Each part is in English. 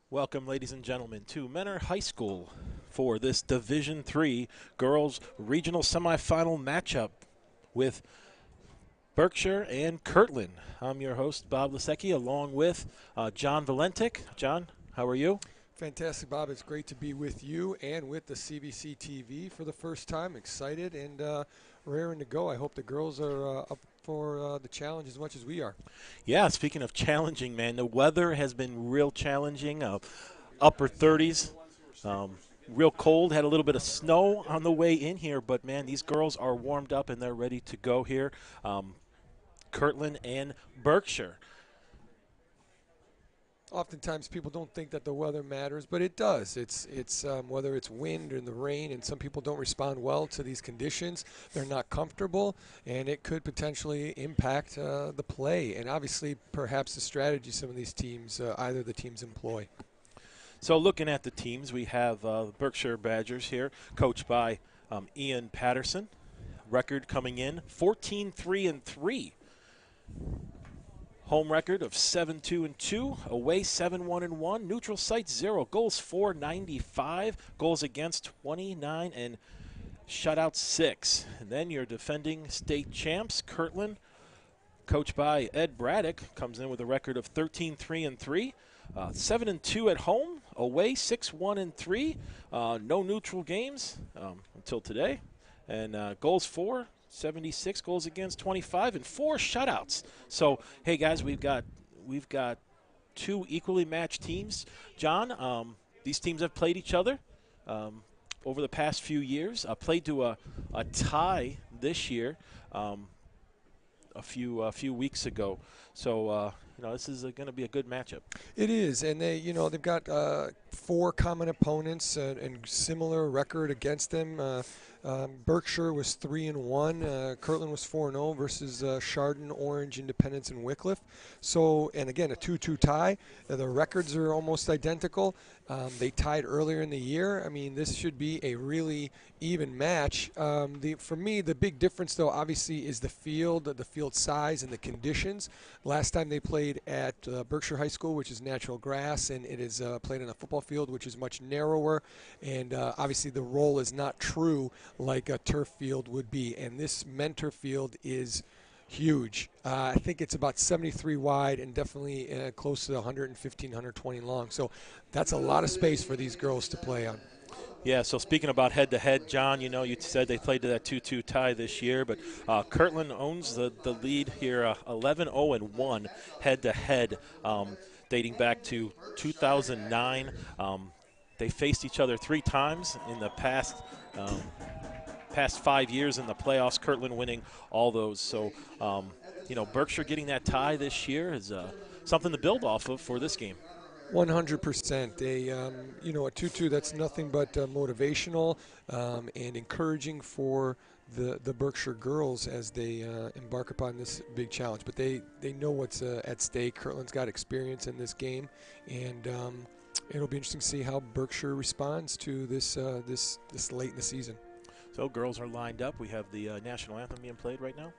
Welcome, ladies and gentlemen, to Menor High School for this Division III Girls Regional Semifinal matchup with Berkshire and Kirtland. I'm your host, Bob Lasecki, along with John Valentic. John, how are you? Fantastic, Bob. It's great to be with you and with the CVC TV for the first time. Excited and raring to go. I hope the girls are up for the challenge as much as we are. Yeah, speaking of challenging, man, the weather has been real challenging. Upper 30s, real cold. Had a little bit of snow on the way in here, but man, these girls are warmed up and they're ready to go here. Kirtland and Berkshire. Oftentimes people don't think that the weather matters, but it does. It's whether it's wind or the rain, and some people don't respond well to these conditions. They're not comfortable, and it could potentially impact the play and obviously perhaps the strategy some of these teams, either the teams employ. So looking at the teams, we have Berkshire Badgers here, coached by Ian Patterson. Record coming in 14-3-3. Home record of 7-2-2, away 7-1-1, neutral site 0, goals 495, goals against 29, and shutout 6. And then your defending state champs, Kirtland, coached by Ed Braddock, comes in with a record of 13-3-3, 7-2 at home, away 6-1-3, no neutral games until today, and goals for 76, goals against 25, and 4 shutouts. So, hey guys, we've got two equally matched teams. John, these teams have played each other over the past few years. Played to a tie this year a few weeks ago. So this is going to be a good matchup. It is, and they've got 4 common opponents and similar record against them. Berkshire was 3-1. Kirtland was 4-0 versus Chagrin, Orange, Independence, and Wycliffe. So, and again, a 2-2 tie. The records are almost identical. They tied earlier in the year. I mean, this should be a really even match. For me, the big difference, though, obviously, is the field size, and the conditions. Last time they played at Berkshire High School, which is natural grass, and it is played on a football field, which is much narrower. And obviously, the roll is not true like a turf field would be. And this Mentor field is huge. I think it's about 73 wide and definitely close to 115, 120 long. So that's a lot of space for these girls to play on. Yeah, so speaking about head-to-head, John, you said they played to that 2-2 tie this year, but Kirtland owns the lead here, 11-0-1 head-to-head, dating back to 2009. They faced each other 3 times in the past 5 years in the playoffs, Kirtland winning all those. So, Berkshire getting that tie this year is something to build off of for this game. 100%. A 2-2, that's nothing but motivational and encouraging for the Berkshire girls as they embark upon this big challenge. But they know what's at stake. Kirtland's got experience in this game, and it'll be interesting to see how Berkshire responds to this late in the season. So girls are lined up. We have the national anthem being played right now.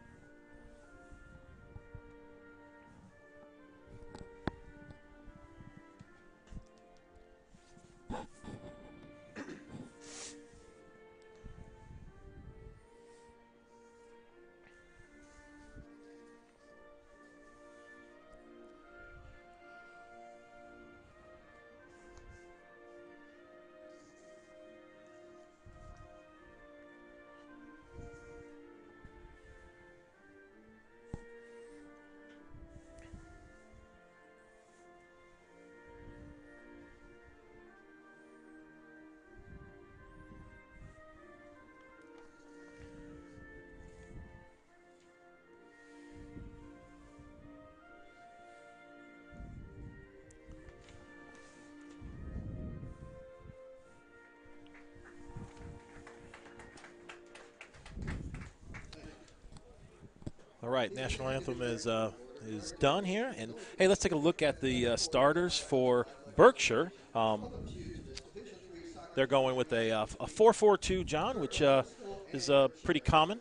All right, national anthem is done here, and hey, let's take a look at the starters for Berkshire. They're going with a 4-4-2, John, which is pretty common.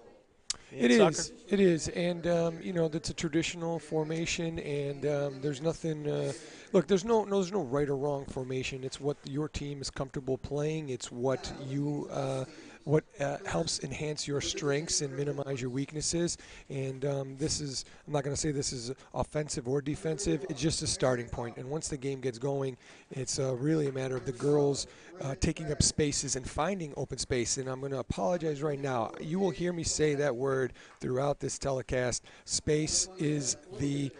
in soccer? It is, and you know, that's a traditional formation, and there's nothing. Look, there's no right or wrong formation. It's what your team is comfortable playing. It's what you what helps enhance your strengths and minimize your weaknesses. And this is, I'm not going to say this is offensive or defensive. It's just a starting point. And once the game gets going, it's really a matter of the girls taking up spaces and finding open space. And I'm going to apologize right now. You will hear me say that word throughout this telecast. Space is the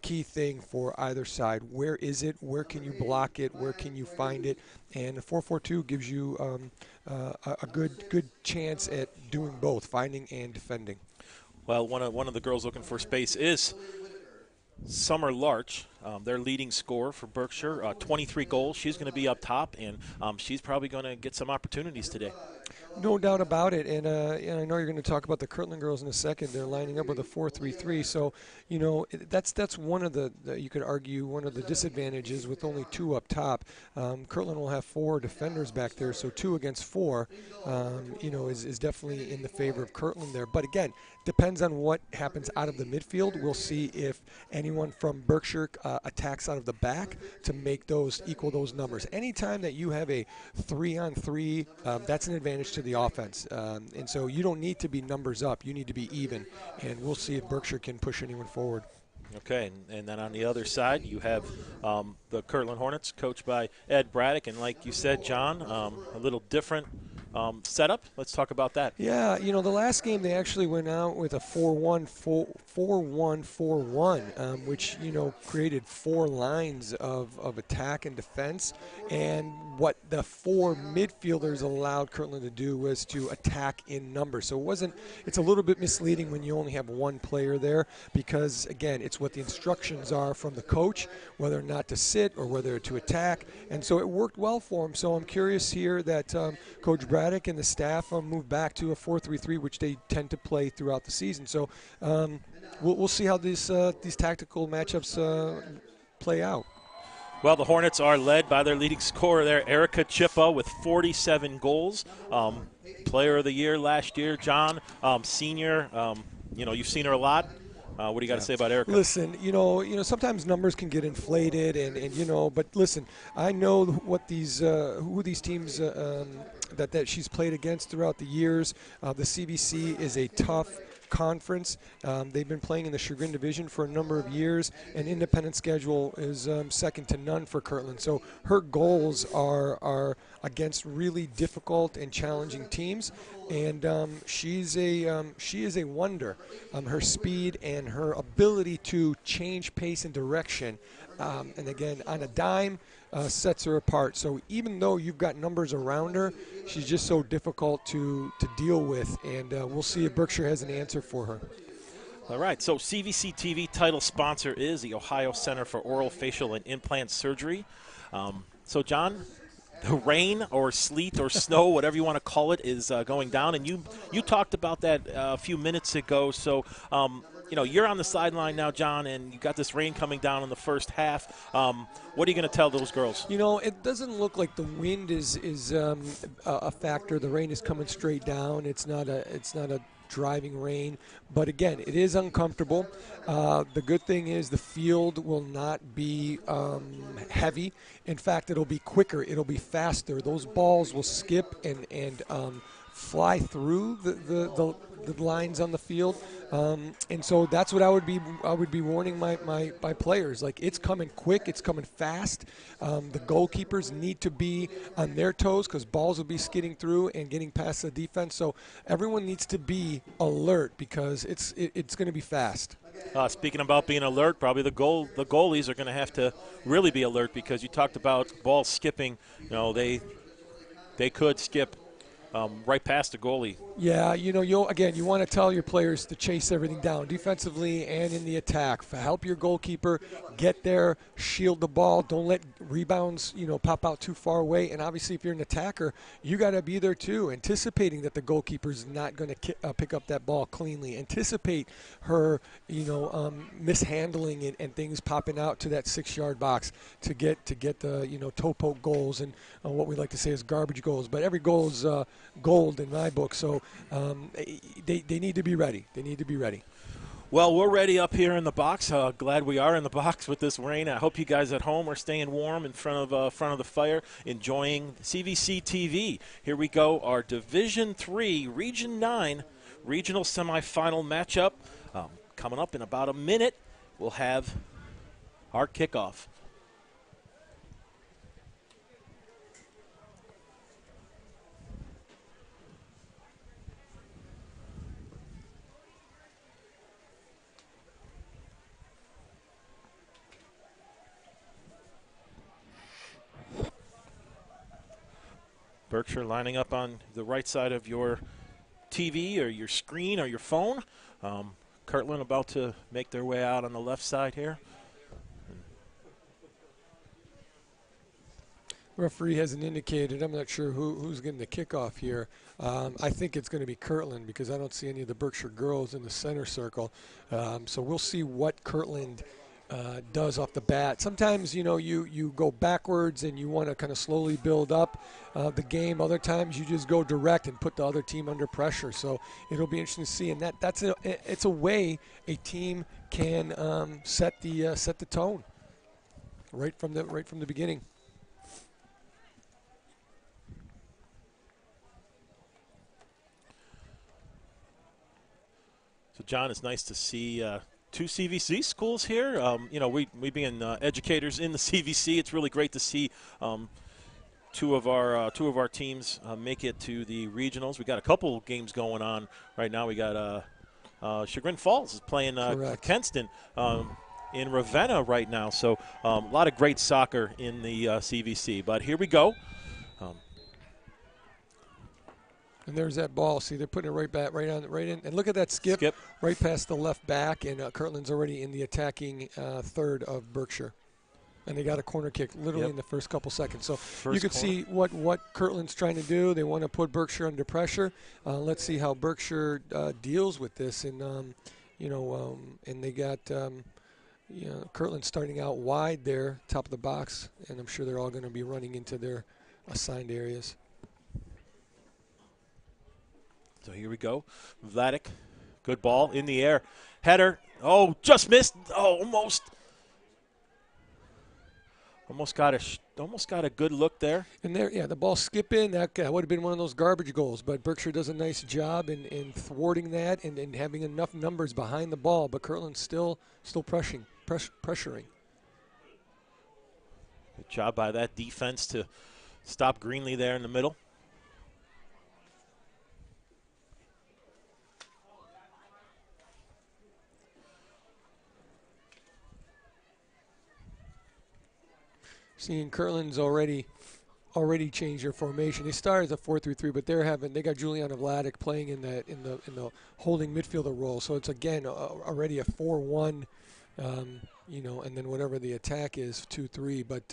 key thing for either side. Where is it? Where can you block it? Where can you find it? And the 4-4-2 gives you a good chance at doing both, finding and defending. Well, one of the girls looking for space is Summer Larch, their leading scorer for Berkshire, 23 goals. She's going to be up top, and she's probably going to get some opportunities today. No doubt about it, and I know you're going to talk about the Kirtland girls in a second. They're lining up with a 4-3-3, so you know that's one of the you could argue one of the disadvantages with only two up top. Kirtland will have 4 defenders back there, so 2 against 4, you know, is definitely in the favor of Kirtland there. But again, depends on what happens out of the midfield. We'll see if anyone from Berkshire attacks out of the back to make those equal those numbers. Anytime that you have a 3-on-3, that's an advantage to the offense, and so you don't need to be numbers up. You need to be even, and we'll see if Berkshire can push anyone forward. Okay, and then on the other side, you have the Kirtland Hornets, coached by Ed Braddock, and like you said, John, a little different setup. Let's talk about that. Yeah, you know, the last game they actually went out with a 4-1-4-1, which, you know, created 4 lines of attack and defense. And what the 4 midfielders allowed Kirtland to do was to attack in numbers. So it's a little bit misleading when you only have 1 player there because, again, it's what the instructions are from the coach, whether or not to sit or whether to attack. And so it worked well for him. So I'm curious here that Coach Braddock and the staff moved back to a 4-3-3, which they tend to play throughout the season. So we'll see how these tactical matchups play out. Well, the Hornets are led by their leading scorer there, Erica Chippa, with 47 goals. Player of the year last year, John, senior. You know, you've seen her a lot. What do you got to say about Erica? Listen, you know, sometimes numbers can get inflated, and you know, but listen, I know what who these teams that she's played against throughout the years. The CVC is a tough conference. They've been playing in the Chagrin division for a number of years, and independent schedule is second to none for Kirtland. So her goals are against really difficult and challenging teams, and she is a wonder. Her speed and her ability to change pace and direction, and again on a dime, sets her apart. So even though you've got numbers around her, she's just so difficult to deal with, and we'll see if Berkshire has an answer for her. All right, so CVC TV title sponsor is the Ohio Center for Oral, Facial, and Implant Surgery. So, John, the rain or sleet or snow, whatever you want to call it, is going down, and you talked about that a few minutes ago. So, you know, you're on the sideline now, John, and you got this rain coming down in the first half. What are you going to tell those girls? You know, it doesn't look like the wind is a factor. The rain is coming straight down. It's not a driving rain, but again, it is uncomfortable. The good thing is the field will not be heavy. In fact, it'll be quicker. It'll be faster. Those balls will skip and fly through the lines on the field, and so that's what I would be warning my players. Like, it's coming quick, it's coming fast. The goalkeepers need to be on their toes because balls will be skidding through and getting past the defense. So everyone needs to be alert because it's going to be fast. Speaking about being alert, probably the goalies are going to have to really be alert because you talked about balls skipping. You know, they could skip right past the goalie. Yeah, you know, you want to tell your players to chase everything down defensively and in the attack. Help your goalkeeper get there, shield the ball. Don't let rebounds, you know, pop out too far away. And obviously, if you're an attacker, you got to be there too, anticipating that the goalkeeper's not going to pick up that ball cleanly. Anticipate her, you know, mishandling it and things popping out to that 6-yard box to get the, you know, toe poke goals and what we like to say is garbage goals. But every goal is gold in my book. So they need to be ready. They need to be ready. Well, we're ready up here in the box. Glad we are in the box with this rain. I hope you guys at home are staying warm in front of the fire, enjoying CVC TV. Here we go, our Division III, Region 9, regional semifinal matchup. Coming up in about a minute, we'll have our kickoff. Berkshire lining up on the right side of your TV or your screen or your phone. Kirtland about to make their way out on the left side here. Referee hasn't indicated. I'm not sure who's getting the kickoff here. I think it's going to be Kirtland because I don't see any of the Berkshire girls in the center circle. So we'll see what Kirtland does off the bat. Sometimes, you go backwards and you want to kind of slowly build up the game. Other times you just go direct and put the other team under pressure. So it'll be interesting to see. And it's a way a team can set the tone right from the beginning. So, John, it's nice to see two CVC schools here. We being educators in the CVC, it's really great to see two of our teams make it to the regionals. We got a couple games going on right now. We got Chagrin Falls is playing Kenston in Ravenna right now. So a lot of great soccer in the CVC. But here we go. And there's that ball. See, they're putting it right in. And look at that skip. Right past the left back. And Kirtland's already in the attacking third of Berkshire. And they got a corner kick literally in the first couple seconds. So you can see what Kirtland's trying to do. They want to put Berkshire under pressure. Let's see how Berkshire deals with this. And, and they got Kirtland starting out wide there, top of the box. And I'm sure they're all going to be running into their assigned areas. So here we go. Vladik, good ball in the air. Header. Oh, just missed. Oh, almost got a good look there. And there, the ball skipping. That would have been one of those garbage goals. But Berkshire does a nice job in thwarting that and having enough numbers behind the ball. But Kirtland's still pressuring. Good job by that defense to stop Greenlee there in the middle. Seeing Kirtland's already changed their formation. They started as a 4-3-3, but they got Juliana Vladik playing in the holding midfielder role. So it's again already a 4-1, and then whatever the attack is 2-3. But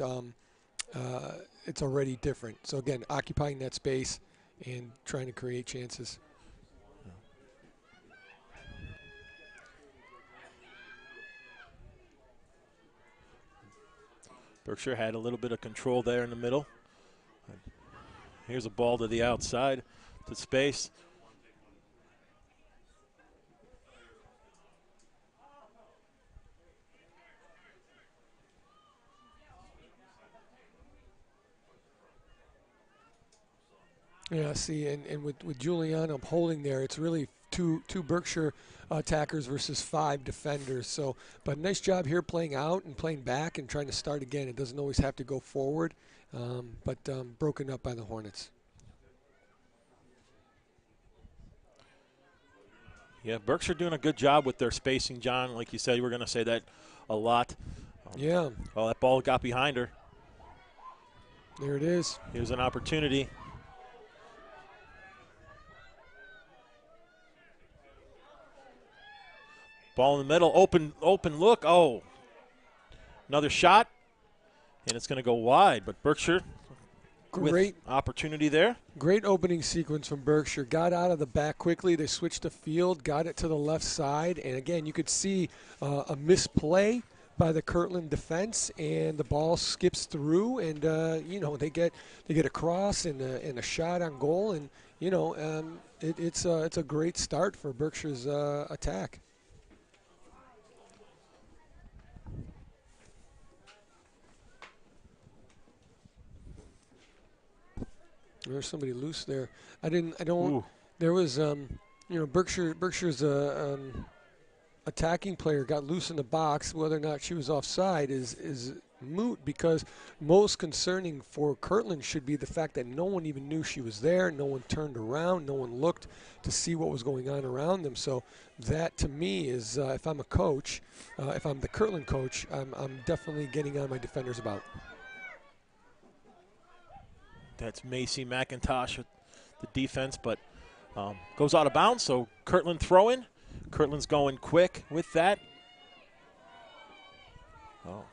it's already different. So again, occupying that space and trying to create chances. Berkshire had a little bit of control there in the middle. Here's a ball to the outside, to space. Yeah, see, and with Juliana holding there, it's really two Berkshire attackers versus 5 defenders. So, but nice job here playing out and playing back and trying to start again. It doesn't always have to go forward, but broken up by the Hornets. Yeah, Berkshire doing a good job with their spacing, John. Like you said, you were going to say that a lot. Yeah. Well, that ball got behind her. There it is. Here's an opportunity. Ball in the middle, open look. Oh, another shot, and it's going to go wide. But Berkshire, great opportunity there. Great opening sequence from Berkshire. Got out of the back quickly. They switched the field, got it to the left side, and again, you could see a misplay by the Kirtland defense, and the ball skips through, and they get a cross and a shot on goal, and you know, it's a great start for Berkshire's attack. There's somebody loose there. I don't. Ooh. There was, you know, Berkshire's attacking player got loose in the box. Whether or not she was offside is moot, because most concerning for Kirtland should be the fact that no one even knew she was there. No one turned around. No one looked to see what was going on around them. So that, to me, is if I'm a coach, if I'm the Kirtland coach, I'm definitely getting on my defenders about. That's Macy McIntosh with the defense, but goes out of bounds, so Kirtland throwing. Kirtland's going quick with that. Oh.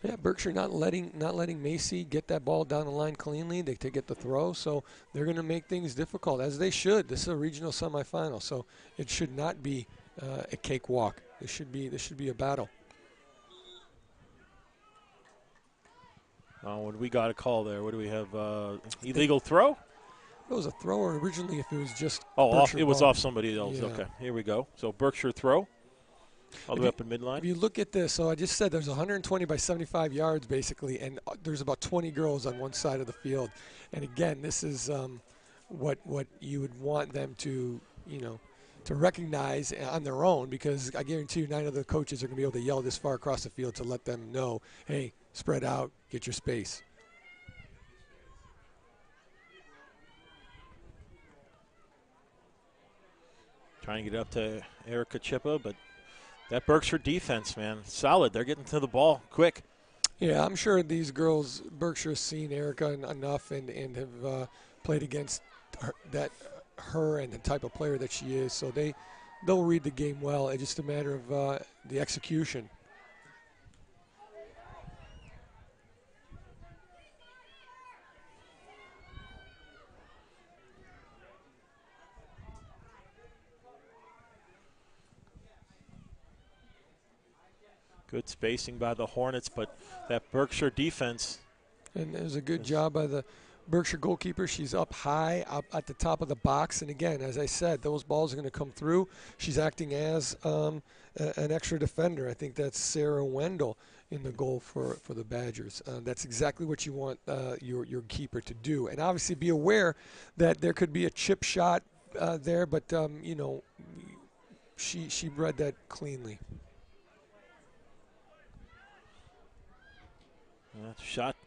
Yeah, Berkshire not letting Macy get that ball down the line cleanly. They get the throw, so they're going to make things difficult, as they should. This is a regional semifinal, so it should not be a cakewalk. This should be a battle. What do we got a call there? What do we have? Illegal throw? It was a throw, or originally if it was just it was ball. off somebody else. Yeah. Okay, here we go. So Berkshire throw all the way up in midline. If you look at this, so I just said there's 120 by 75 yards basically, and there's about 20 girls on one side of the field. And again, this is what you would want them to, you know, to recognize on their own, because I guarantee you 9 of the coaches are going to be able to yell this far across the field to let them know, hey, spread out, get your space. Trying to get up to Erica Chippa, but that Berkshire defense, man, solid. They're getting to the ball quick. Yeah, I'm sure these girls, Berkshire's seen Erica enough and have played against her and the type of player that she is, so they'll read the game well. It's just a matter of the execution. Good spacing by the Hornets, but that Berkshire defense. And there's a good job by the Berkshire goalkeeper. She's up high, up at the top of the box. And again, as I said, those balls are going to come through. She's acting as an extra defender. I think that's Sarah Wendell in the goal for the Badgers. That's exactly what you want your keeper to do. And obviously be aware that there could be a chip shot there, but, you know, she read that cleanly. Shot.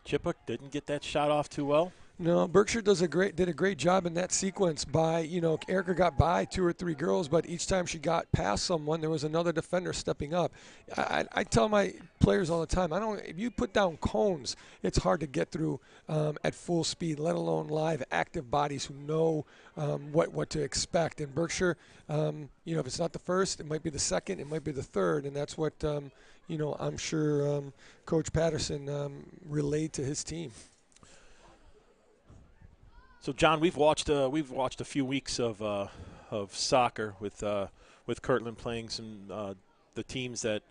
Chippa didn't get that shot off too well. No, Berkshire did a great job in that sequence. By, you know, Erica got by 2 or 3 girls, but each time she got past someone, there was another defender stepping up. I tell my players all the time, if you put down cones, it's hard to get through at full speed, let alone live active bodies who know what to expect. And Berkshire, you know, if it's not the first, it might be the second, it might be the third, and that's what you know, I'm sure Coach Patterson relayed to his team. So, John, we've watched a few weeks of soccer with Kirtland playing some the teams that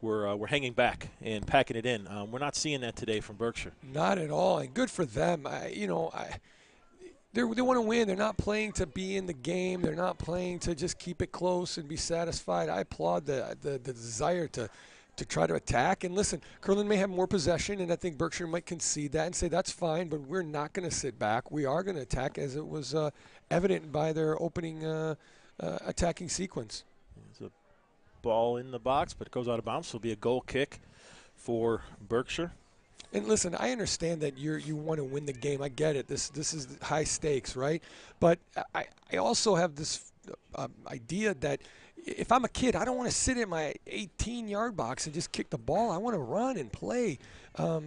were hanging back and packing it in. We're not seeing that today from Berkshire. Not at all, and good for them. They want to win. They're not playing to be in the game. They're not playing to just keep it close and be satisfied. I applaud the desire to try to attack. And listen, Kirtland may have more possession, and I think Berkshire might concede that and say that's fine, but we're not going to sit back. We are going to attack, as it was evident by their opening attacking sequence. There's a ball in the box, but it goes out of bounds, so it'll be a goal kick for Berkshire. And listen, I understand that you want to win the game. I get it. This is high stakes, right? But I also have this idea that if I'm a kid, I don't want to sit in my 18-yard box and just kick the ball. I want to run and play.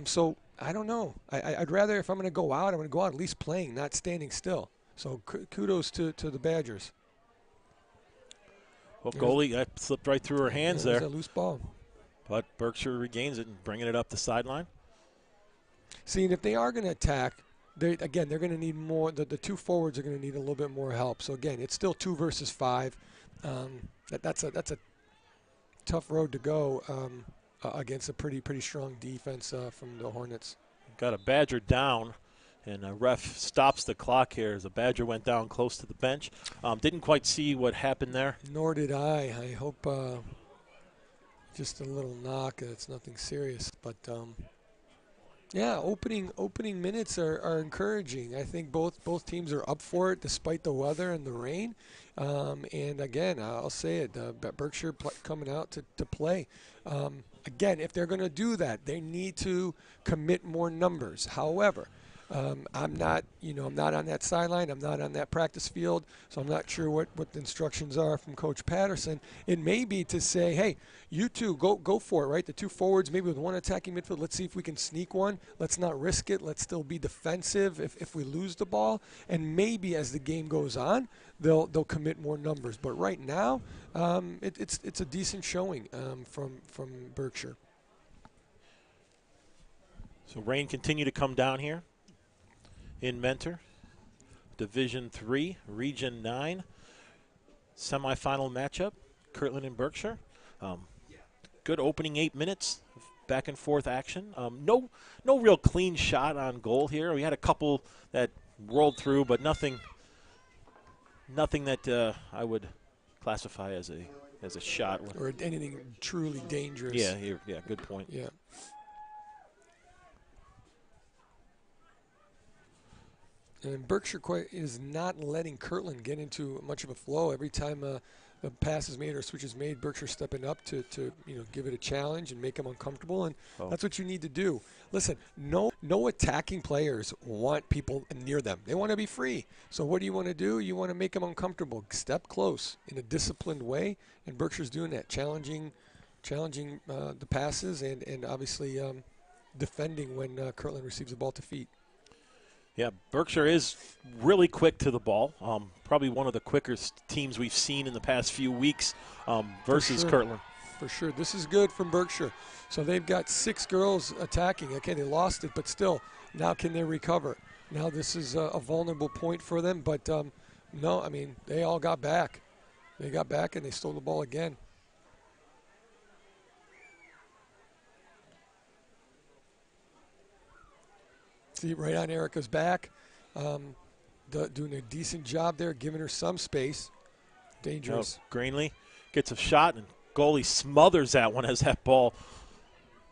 So I don't know. I'd rather, if I'm going to go out, I'm going to go out at least playing, not standing still. So kudos to the Badgers. Well, goalie, that slipped right through her hands there. It was a loose ball. But Berkshire regains it and bringing it up the sideline. See, and if they are going to attack, they're going to need more. The 2 forwards are going to need a little bit more help. So, again, it's still 2 versus 5. That's a tough road to go against a pretty strong defense from the Hornets. Got a Badger down And a ref stops the clock here as the Badger went down close to the bench. Didn't quite see what happened there. Nor did I. I hope just a little knock. It's nothing serious. But, yeah, opening minutes are encouraging. I think both teams are up for it despite the weather and the rain. And, again, I'll say it, Berkshire coming out to play. Again, if they're going to do that, they need to commit more numbers. However, I'm not on that sideline. I'm not on that practice field, so I'm not sure what the instructions are from Coach Patterson. It may be to say, hey, you two, go for it, right? The two forwards, maybe with one attacking midfield. Let's see if we can sneak one. Let's not risk it. Let's still be defensive if we lose the ball. And maybe as the game goes on, they'll commit more numbers. But right now, it's a decent showing from Berkshire. So rain continue to come down here in Mentor. Division 3, Region 9, semifinal matchup, Kirtland and Berkshire. Good opening 8 minutes, back and forth action. No real clean shot on goal here. We had a couple that rolled through, but nothing that I would classify as a shot or anything truly dangerous. Yeah, good point. Yeah. And Berkshire is not letting Kirtland get into much of a flow. Every time the pass is made or a switch is made, Berkshire stepping up to give it a challenge and make them uncomfortable, and that's what you need to do. Listen, no attacking players want people near them. They want to be free. So what do you want to do? You want to make them uncomfortable. Step close in a disciplined way, and Berkshire's doing that, challenging the passes and obviously defending when Kirtland receives the ball to feet. Yeah, Berkshire is really quick to the ball. Probably one of the quickest teams we've seen in the past few weeks versus Kirtland. For sure. This is good from Berkshire. So they've got 6 girls attacking. Okay, they lost it, but still, now can they recover? Now this is a vulnerable point for them, but no, I mean, they all got back. They got back and they stole the ball again. See, right on Erica's back, doing a decent job there, giving her some space. Dangerous. Greenlee gets a shot, and goalie smothers that one as that ball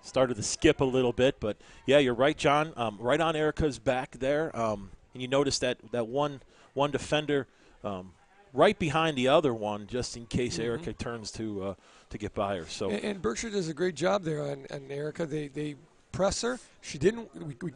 started to skip a little bit. But, yeah, you're right, John. Right on Erica's back there. And you notice that one defender right behind the other one just in case Erica turns to get by her. So and Berkshire does a great job there on Erica. They press her. She didn't.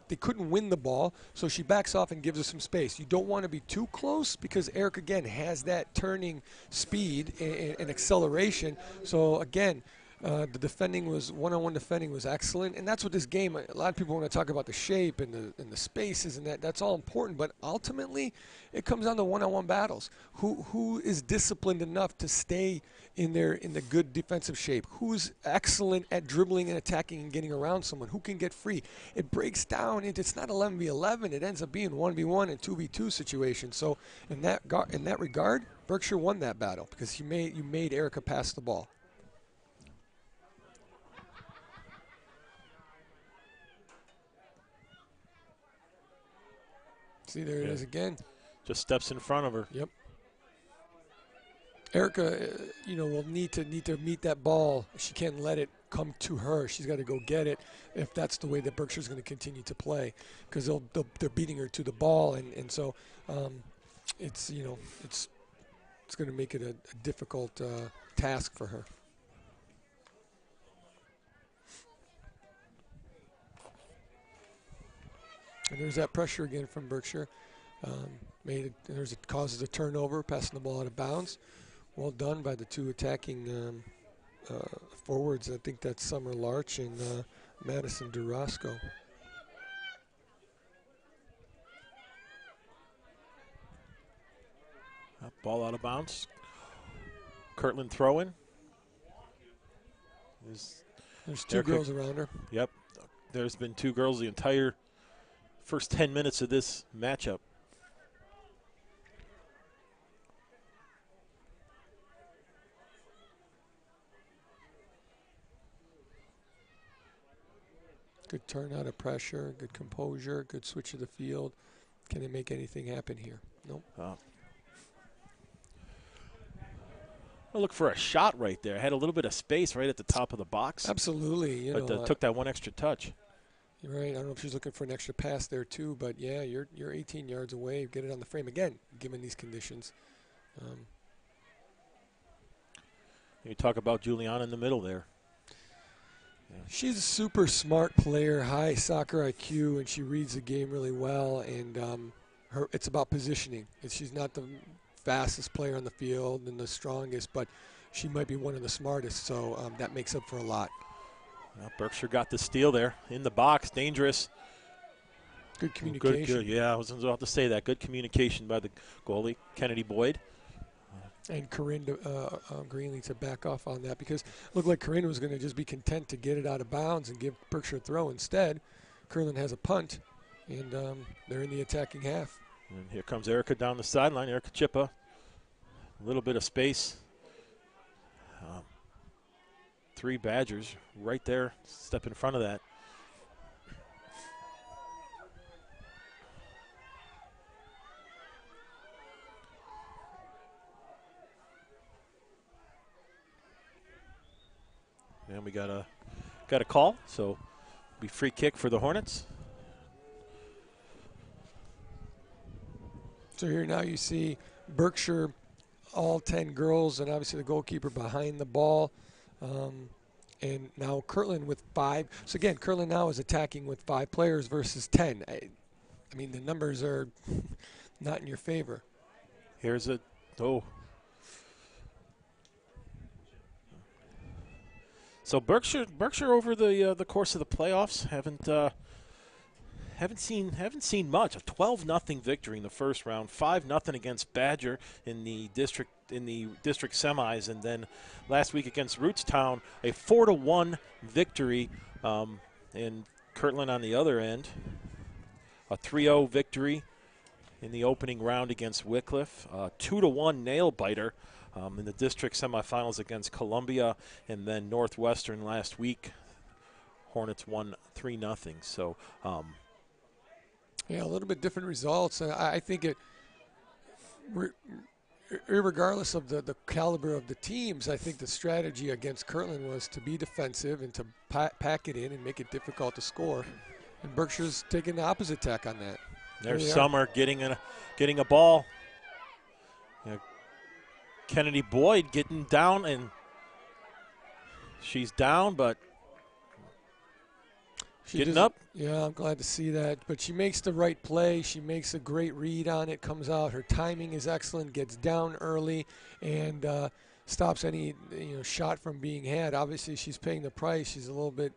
They couldn't win the ball, so she backs off and gives her some space. You don't want to be too close because Eric again has that turning speed and acceleration. So again, the defending was one-on-one defending was excellent, and that's what this game. A lot of people want to talk about the shape and the spaces, and that's all important. But ultimately, it comes down to one-on-one battles. Who is disciplined enough to stay in the good defensive shape? Who's excellent at dribbling and attacking and getting around someone? Who can get free? It breaks down into it's not 11v11. It ends up being 1v1 and 2v2 situation. So in that regard, Berkshire won that battle because you made Erica pass the ball. See, there it is again. Just steps in front of her. Yep. Erica, will need to meet that ball. She can't let it come to her. She's got to go get it if that's the way that Berkshire's going to continue to play because they're beating her to the ball, and so it's going to make it a difficult task for her. And there's that pressure again from Berkshire. It causes a turnover, passing the ball out of bounds. Well done by the two attacking forwards. I think that's Summer Larch and Madison Durasco. Ball out of bounds. Kirtland throwing. There's two girls around her. Yep. There's been 2 girls the entire first 10 minutes of this matchup. Good turn out of pressure, good composure, good switch of the field. Can they make anything happen here? Nope. I'll look for a shot right there. Had a little bit of space right at the top of the box. Absolutely. But took that one extra touch. You're right. I don't know if she's looking for an extra pass there too, but yeah, you're 18 yards away. Get it on the frame again, given these conditions. You talk about Juliana in the middle there. Yeah. She's a super smart player, high soccer IQ, and she reads the game really well. And it's about positioning. She's not the fastest player on the field and the strongest, but she might be one of the smartest. So that makes up for a lot. Well, Berkshire got the steal there in the box, dangerous. Good communication. Good. Yeah, I was about to say that. Good communication by the goalie, Kennedy Boyd. And Corinne Greenlee to back off on that, because it looked like Corinne was going to just be content to get it out of bounds and give Berkshire a throw. Instead, Kirtland has a punt, and they're in the attacking half. And here comes Erica down the sideline. Erica Chippa. A little bit of space. 3 Badgers right there, step in front of that. And we got a call, so be free kick for the Hornets. So here now you see Berkshire, all 10 girls, and obviously the goalkeeper behind the ball. And now Kirtland with 5. So again, Kirtland now is attacking with 5 players versus 10. I mean, the numbers are not in your favor. Here's a So Berkshire over the course of the playoffs haven't seen much. A 12-0 victory in the first round, 5-0 against Badger in the district semis, and then last week against Rootstown, a 4-1 victory. And Kirtland on the other end, a 3-0 victory in the opening round against Wycliffe, 2-1 nail biter. In the district semifinals against Columbia, and then Northwestern last week. Hornets won 3-0. So, yeah, a little bit different results. I think irregardless of the caliber of the teams, I think the strategy against Kirtland was to be defensive and to pack it in and make it difficult to score. And Berkshire's taking the opposite tack on that. There's Summer getting a ball. Kennedy Boyd getting down, and she's down, but getting up. Yeah, I'm glad to see that. But she makes the right play. She makes a great read on it, comes out. Her timing is excellent, gets down early, and stops any shot from being had. Obviously, she's paying the price. She's a little bit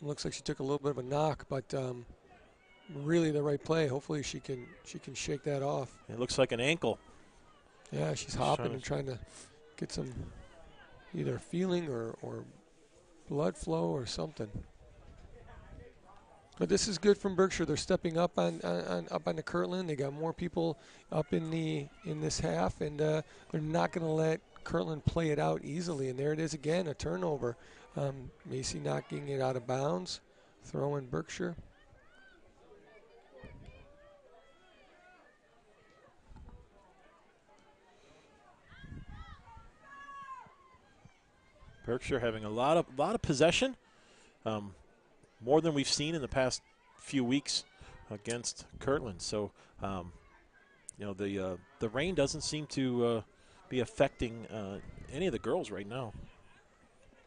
looks like she took a little bit of a knock, but really the right play. Hopefully she can shake that off. It looks like an ankle. Yeah, she's hopping and trying to get some either feeling or blood flow or something. But this is good from Berkshire. They're stepping up on the Kirtland. They got more people up in this half, and they're not going to let Kirtland play it out easily. And there it is again, a turnover. Macy knocking it out of bounds, throwing Berkshire. Berkshire having a lot of possession, more than we've seen in the past few weeks against Kirtland. So, the rain doesn't seem to be affecting any of the girls right now.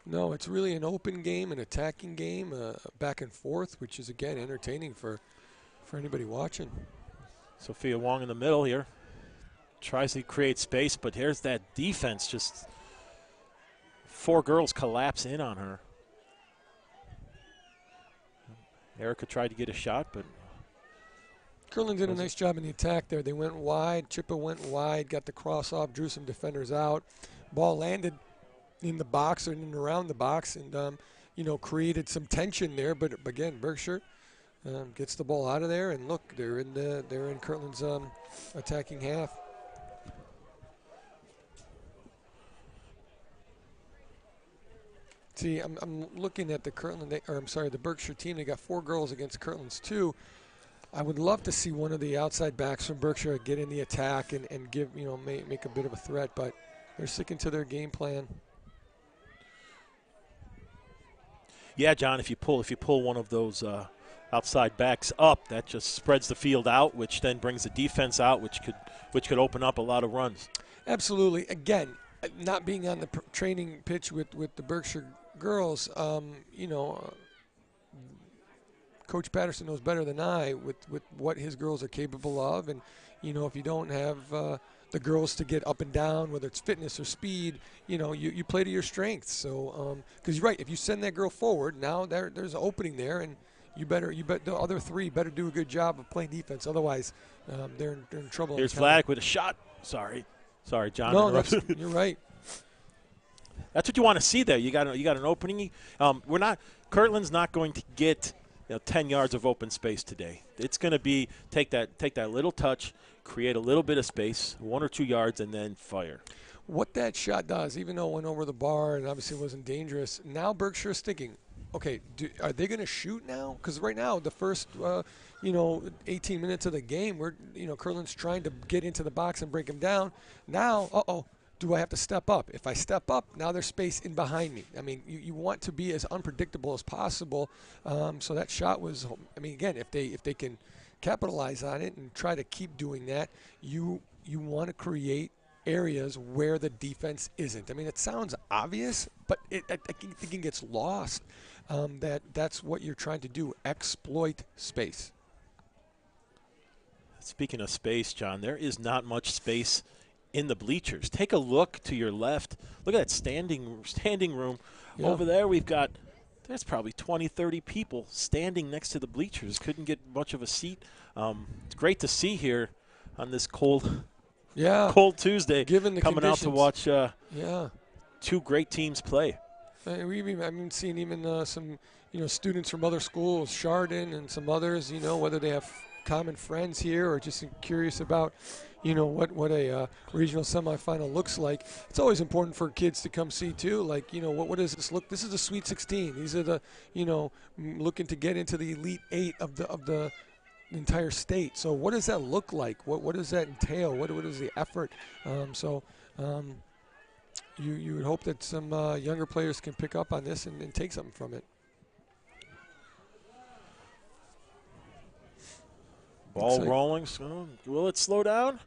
No, it's really an open game, an attacking game, back and forth, which is again entertaining for anybody watching. Sophia Wong in the middle here tries to create space, but here's that defense just. 4 girls collapse in on her. Erica tried to get a shot, but Kirtland did a nice job in the attack there. They went wide. Chippa went wide, got the cross off, drew some defenders out. Ball landed in the box and in and around the box, and created some tension there. But again, Berkshire gets the ball out of there, and look, they're in Kirtland's attacking half. See, I'm looking at the the Berkshire team. They got 4 girls against Kirtland's 2. I would love to see one of the outside backs from Berkshire get in the attack and give, make a bit of a threat, but they're sticking to their game plan. Yeah, John, if you pull one of those outside backs up, that just spreads the field out, which then brings the defense out, which could open up a lot of runs. Absolutely. Again, not being on the training pitch with the Berkshire girls, Coach Patterson knows better than I with what his girls are capable of, and if you don't have the girls to get up and down, whether it's fitness or speed, you play to your strengths. So, because you're right, if you send that girl forward, now there's an opening there, and you bet the other 3 better do a good job of playing defense. Otherwise, they're in trouble. Here's Vladik with a shot. Sorry, John. No, you're right. That's what you want to see there. You got an opening. Kirtland's not going to get 10 yards of open space today. It's going to be take that little touch, create a little bit of space, 1 or 2 yards, and then fire. What that shot does, even though it went over the bar and obviously wasn't dangerous, now Berkshire's thinking, okay, are they going to shoot now? Because right now, the first 18 minutes of the game, Kirtland's trying to get into the box and break them down. Now, do I have to step up? If I step up, now there's space in behind me. I mean, you want to be as unpredictable as possible. So that shot was, again, if they can capitalize on it and try to keep doing that, you want to create areas where the defense isn't. It sounds obvious, but I think it gets lost. That's what you're trying to do, exploit space. Speaking of space, John, there is not much space in the bleachers. Take a look to your left. Look at that standing room. Yeah. Over there there's probably 20, 30 people standing next to the bleachers. Couldn't get much of a seat. It's great to see here on this cold Tuesday. Given the coming conditions. Out to watch 2 great teams play. I've been seeing even some students from other schools, Chagrin and some others, whether they have common friends here or just curious about what a regional semifinal looks like. It's always important for kids to come see too. Like, what does this look? This is the Sweet 16. These are the looking to get into the Elite 8 of the entire state. So what does that look like? What does that entail? What is the effort? You would hope that some younger players can pick up on this and take something from it. Ball rolling. So will it slow down?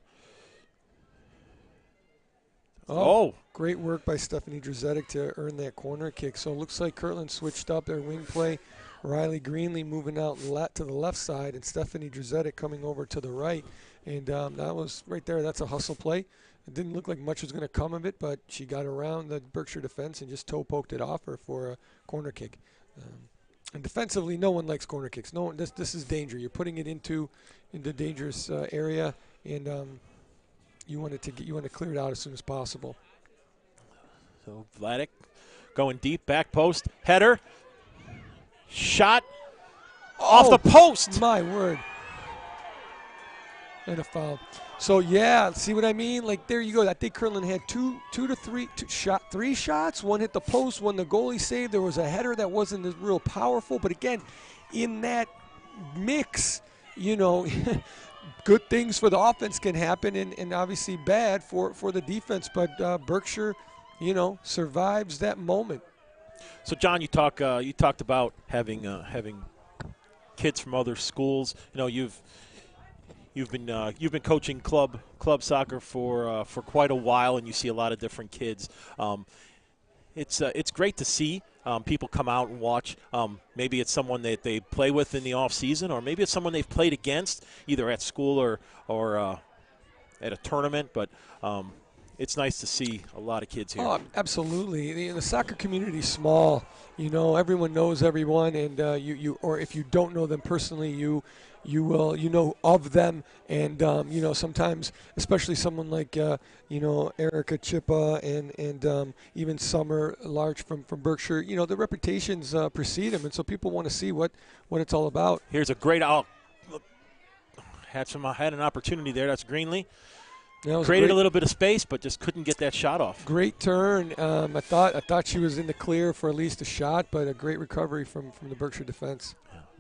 Great work by Stephanie Drzetic to earn that corner kick. So it looks like Kirtland switched up their wing play. Riley Greenlee moving out to the left side, and Stephanie Drzetic coming over to the right. And that was right there. That's a hustle play. It didn't look like much was going to come of it, but she got around the Berkshire defense and just toe poked it off her for a corner kick. And defensively, no one likes corner kicks. No one. This is danger. You're putting it into dangerous area, and you want to clear it out as soon as possible. So Vladik going deep, back post, header, shot off the post. My word. And a foul. So, see what I mean? Like, there you go. I think Kirtland had three shots. One hit the post, one the goalie saved. There was a header that wasn't as real powerful. But, again, in that mix, good things for the offense can happen and obviously bad for the defense. But Berkshire, survives that moment. So, John, you talked about having kids from other schools. You've been coaching club soccer for quite a while, and you see a lot of different kids. It's great to see people come out and watch. Maybe it's someone that they play with in the off season, or maybe it's someone they've played against either at school or at a tournament. But it's nice to see a lot of kids here. Oh, absolutely. The soccer community is small. Everyone knows everyone, and or if you don't know them personally, you will of them, and sometimes, especially someone like Erica Chippa and even Summer Larch from Berkshire, the reputations precede them, and so people want to see what it's all about. Here's a great had an opportunity there. That's Greenlee. Created a little bit of space, but just couldn't get that shot off. Great turn. I thought she was in the clear for at least a shot, but a great recovery from the Berkshire defense.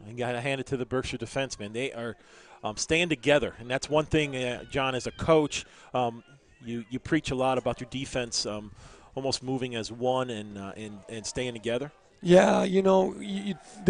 You got to hand it to the Berkshire defense, man. They are staying together, and that's one thing, John, as a coach, you preach a lot about your defense almost moving as one and staying together. Yeah, you know,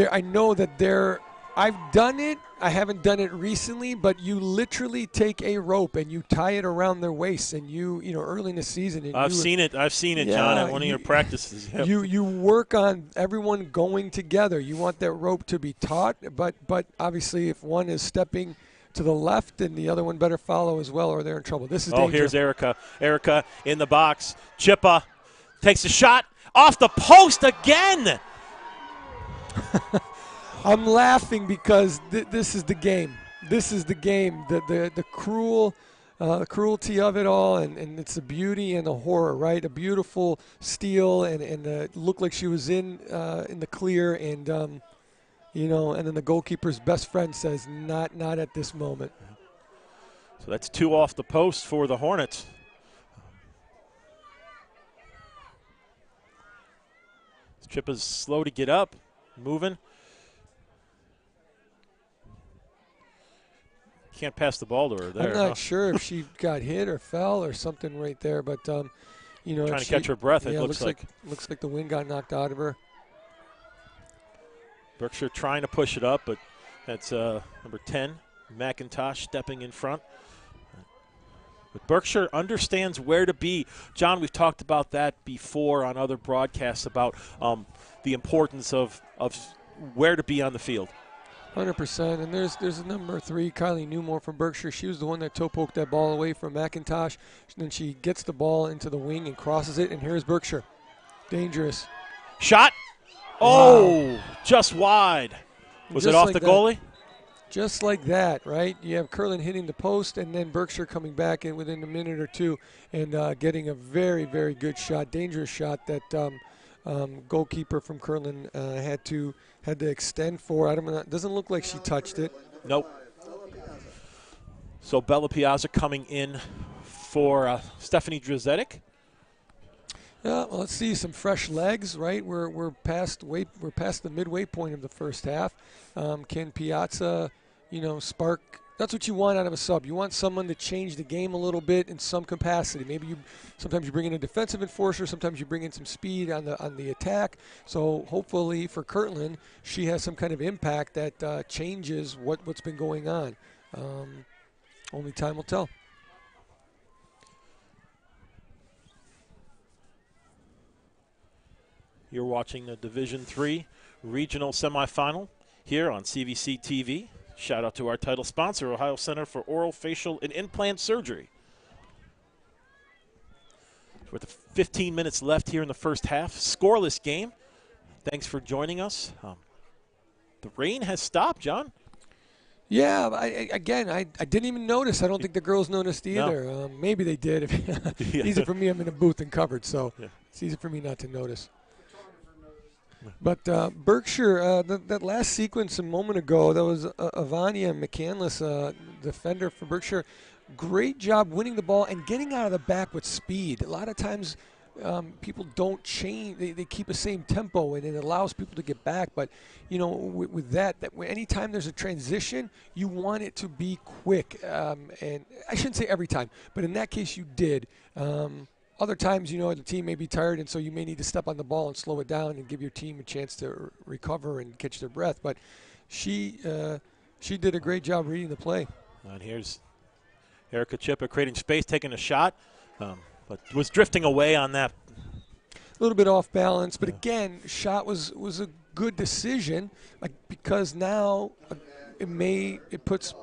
I know that I've done it. I haven't done it recently, but you literally take a rope and you tie it around their waist, and you know, early in the season. And I've seen it, yeah, John, at one of your practices. Yep. You work on everyone going together. You want that rope to be taut, but obviously if one is stepping to the left, and the other one better follow as well, or they're in trouble. This is danger. Here's Erica. Erica in the box. Chippa takes a shot off the post again. I'm laughing because this is the game. This is the game. The cruelty of it all, and it's the beauty and the horror, right? A beautiful steal, and it looked like she was in the clear, and you know, and then the goalkeeper's best friend says, "Not at this moment." So that's 2 off the post for the Hornets. Chippa's slow to get up, moving. Can't pass the ball to her there. I'm not sure if she got hit or fell or something right there, but you know, trying to catch her breath. Yeah, it looks like the wind got knocked out of her. Berkshire trying to push it up, but that's number 10, McIntosh, stepping in front. But Berkshire understands where to be. John, we've talked about that before on other broadcasts about the importance of where to be on the field. 100%. And there's a number 3, Kylie Newmore from Berkshire. She was the one that toe poked that ball away from McIntosh. And then she gets the ball into the wing and crosses it. And here's Berkshire. Dangerous. Shot. Oh, wow. Just wide. Was it off the goalie? Just like that, right? You have Kirtland hitting the post, and then Berkshire coming back in within a minute or two and getting a very, very good shot, dangerous shot that goalkeeper from Kirtland had to extend for. I don't know. It doesn't look like she touched it. Nope. So Bella Piazza coming in for Stephanie Drzetic. Yeah, well, let's see some fresh legs, right? We're past the midway point of the first half. Can Piazza, you know, spark? That's what you want out of a sub. You want someone to change the game a little bit in some capacity. Maybe sometimes you bring in a defensive enforcer, sometimes you bring in some speed on the attack. So hopefully for Kirtland, she has some kind of impact that changes what's been going on. Only time will tell. You're watching the Division III Regional Semifinal here on CVC TV. Shout out to our title sponsor, Ohio Center for Oral, Facial, and Implant Surgery. With 15 minutes left here in the first half, scoreless game. Thanks for joining us. The rain has stopped, John. Yeah, I didn't even notice. I don't think the girls noticed either. No. Maybe they did. Easy for me. I'm in a booth and covered, so it's easy for me not to notice. But Berkshire, that last sequence a moment ago, that was Ivania McCandless, defender for Berkshire. Great job winning the ball and getting out of the back with speed. A lot of times people don't change. They keep the same tempo, and it allows people to get back. But, you know, with that anytime there's a transition, you want it to be quick. And I shouldn't say every time, but in that case you did. Other times, you know, the team may be tired, and so you may need to step on the ball and slow it down and give your team a chance to recover and catch their breath. But she did a great job reading the play. And here's Erica Chippa creating space, taking a shot, but was drifting away on that. A little bit off balance, but again, shot was a good decision, because now it puts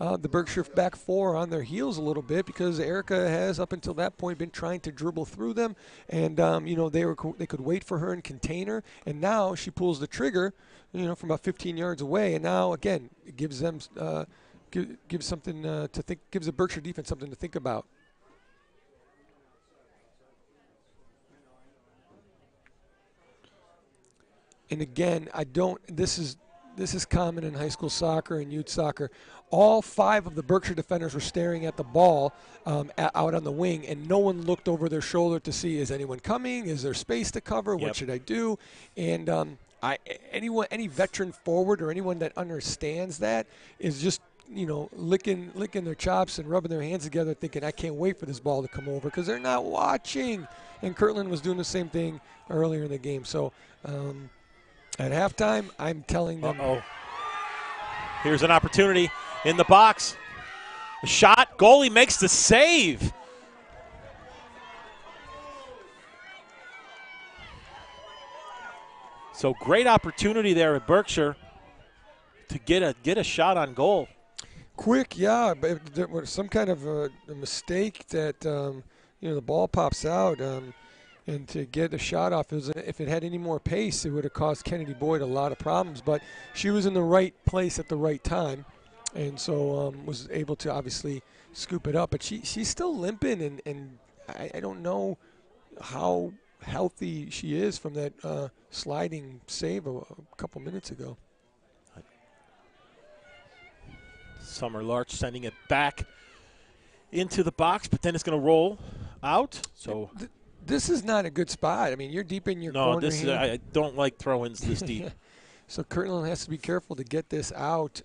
the Berkshire back 4 on their heels a little bit, because Erica has up until that point been trying to dribble through them, and you know, they could wait for her and contain her, and now she pulls the trigger, you know, from about 15 yards away, and now again it gives them gives something to think, gives the Berkshire defense something to think about. And again, this is this is common in high school soccer and youth soccer. All 5 of the Berkshire defenders were staring at the ball out on the wing, and no one looked over their shoulder to see, is anyone coming? Is there space to cover? What should I do? And any veteran forward or anyone that understands that is just, you know, licking their chops and rubbing their hands together thinking, I can't wait for this ball to come over, because they're not watching. And Kirtland was doing the same thing earlier in the game. So at halftime, I'm telling them. Here's an opportunity in the box. The shot. Goalie makes the save. So great opportunity there at Berkshire to get a shot on goal. Quick, yeah, but there was some kind of a mistake that you know, the ball pops out, and to get a shot off, if it had any more pace, it would have caused Kennedy Boyd a lot of problems. But she was in the right place at the right time, and so was able to obviously scoop it up. But she's still limping, and I don't know how healthy she is from that sliding save a couple minutes ago. Summer Larch sending it back into the box, but then it's going to roll out. So this is not a good spot. I mean, you're deep in your corner. No, I don't like throw-ins this deep. So Kirtland has to be careful to get this out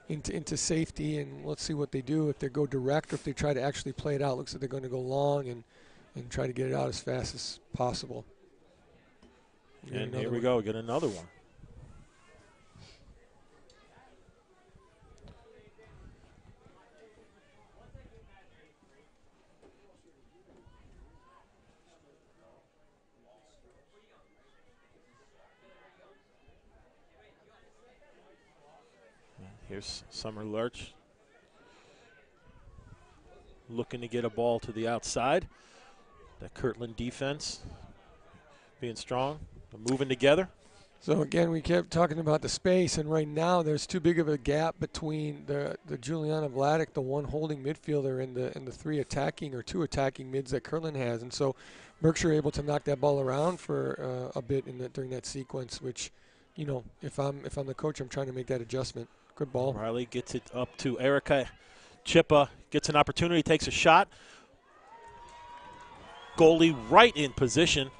into safety, and let's see what they do. If they go direct or if they try to actually play it out. Looks like they're going to go long and try to get it out as fast as possible. And here we go. Get another one. Here's Summer Larch looking to get a ball to the outside. That Kirtland defense being strong, moving together. So again, we kept talking about the space, and right now there's too big of a gap between the Juliana Vladik, the one holding midfielder, and the 3 attacking or 2 attacking mids that Kirtland has, and so Berkshire able to knock that ball around for a bit during that sequence. Which, you know, if I'm the coach, I'm trying to make that adjustment. Good ball. Riley gets it up to Erica. Chippa gets an opportunity, takes a shot. Goalie right in position.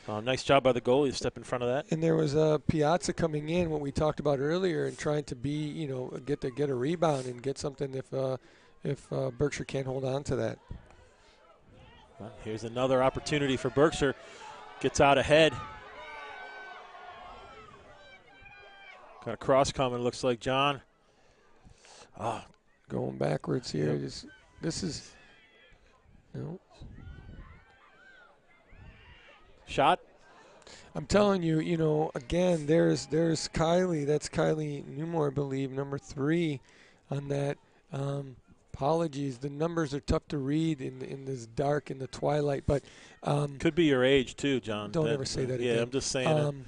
Nice job by the goalie to step in front of that. And there was Piazza coming in, what we talked about earlier, and trying to be, you know, get a rebound and get something if Berkshire can't hold on to that. Well, here's another opportunity for Berkshire. Gets out ahead. Got a cross coming, looks like, John. Going backwards here. Yep. This is no. Shot. I'm telling you, you know, again, there's Kylie. That's Kylie Newmore, I believe, number 3 on that. Apologies, the numbers are tough to read in this dark, in the twilight, but could be your age too, John. Don't ever say that again. Yeah, I'm just saying.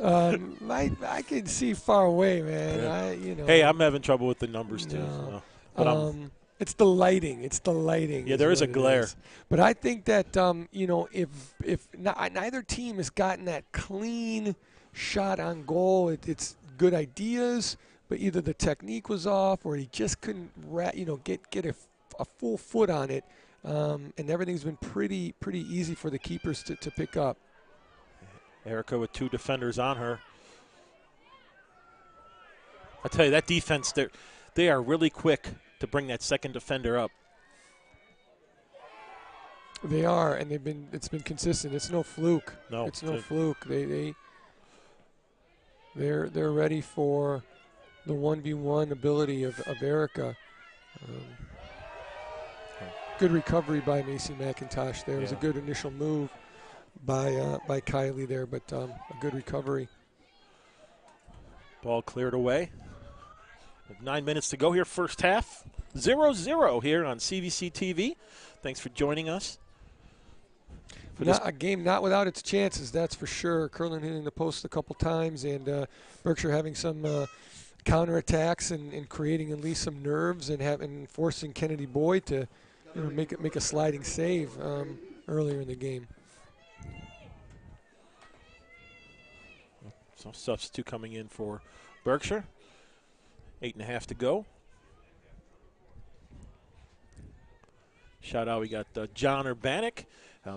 I can see far away, man. Yeah. You know. Hey, I'm having trouble with the numbers too. No. So. But it's the lighting. It's the lighting. Yeah, there is a glare. But I think that you know, if neither team has gotten that clean shot on goal, it's good ideas, but either the technique was off or he just couldn't, get a full foot on it. And everything's been pretty easy for the keepers to pick up. Erica with 2 defenders on her. I tell you, that defense, they are really quick to bring that second defender up. They are, and it's been consistent. It's no fluke. No, it's no fluke. They're ready for the 1v1 ability of Erica. Good recovery by Macy McIntosh there. It was a good initial move by Kylie there, but a good recovery. Ball cleared away. With 9 minutes to go here, first half. 0-0 here on CVC TV. Thanks for joining us. A game not without its chances, that's for sure. Kirtland hitting the post a couple times, and Berkshire having some counterattacks and creating at least some nerves and forcing Kennedy Boyd to make a sliding save earlier in the game. So substitute coming in for Berkshire. 8.5 to go. Shout out, we got John Urbanik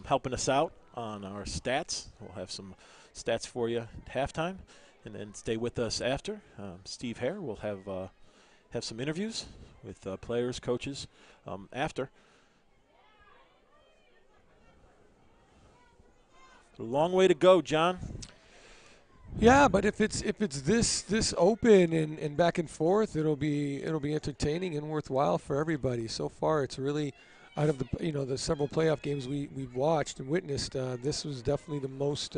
helping us out on our stats. We'll have some stats for you at halftime, and then stay with us after. Steve Hare will have some interviews with players, coaches after. A long way to go, John. Yeah, but if it's this open and back and forth, it'll be entertaining and worthwhile for everybody. So far, it's really, out of the several playoff games we've watched and witnessed, this was definitely the most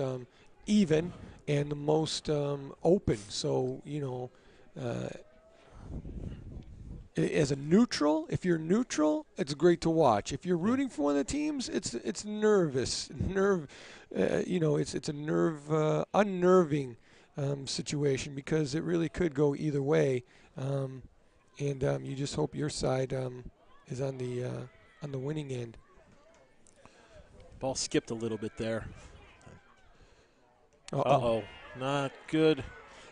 even and the most open. So as a neutral, if you're neutral, it's great to watch. If you're rooting for one of the teams, it's nervous, it's a unnerving situation, because it really could go either way, and you just hope your side is on the winning end. Ball skipped a little bit there. Uh-oh. Not good.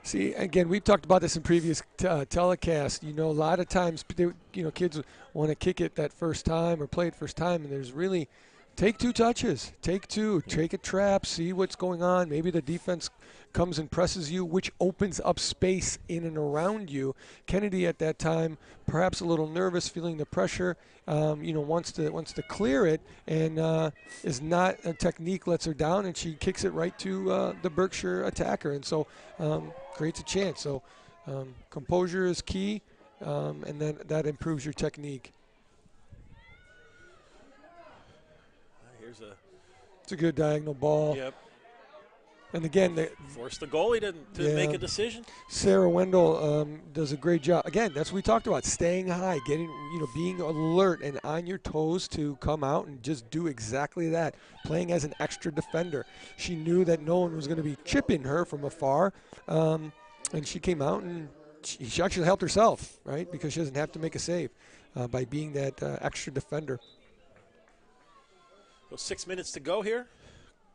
See, again, we've talked about this in previous telecasts. A lot of times, kids want to kick it that first time or play it first time, and there's really take two touches. Take a trap, see what's going on. Maybe the defense comes and presses you, which opens up space in and around you. Kennedy at that time, perhaps a little nervous, feeling the pressure, wants to clear it, and is not a technique, lets her down, and she kicks it right to the Berkshire attacker, and so creates a chance. So composure is key, and then that improves your technique. It's a good diagonal ball. Yep. And again, forced the goalie to make a decision. Sarah Wendell does a great job. Again, that's what we talked about: staying high, being alert and on your toes to come out and just do exactly that. Playing as an extra defender, she knew that no one was going to be chipping her from afar, and she came out and she actually helped herself, right? Because she doesn't have to make a save by being that extra defender. So 6 minutes to go here.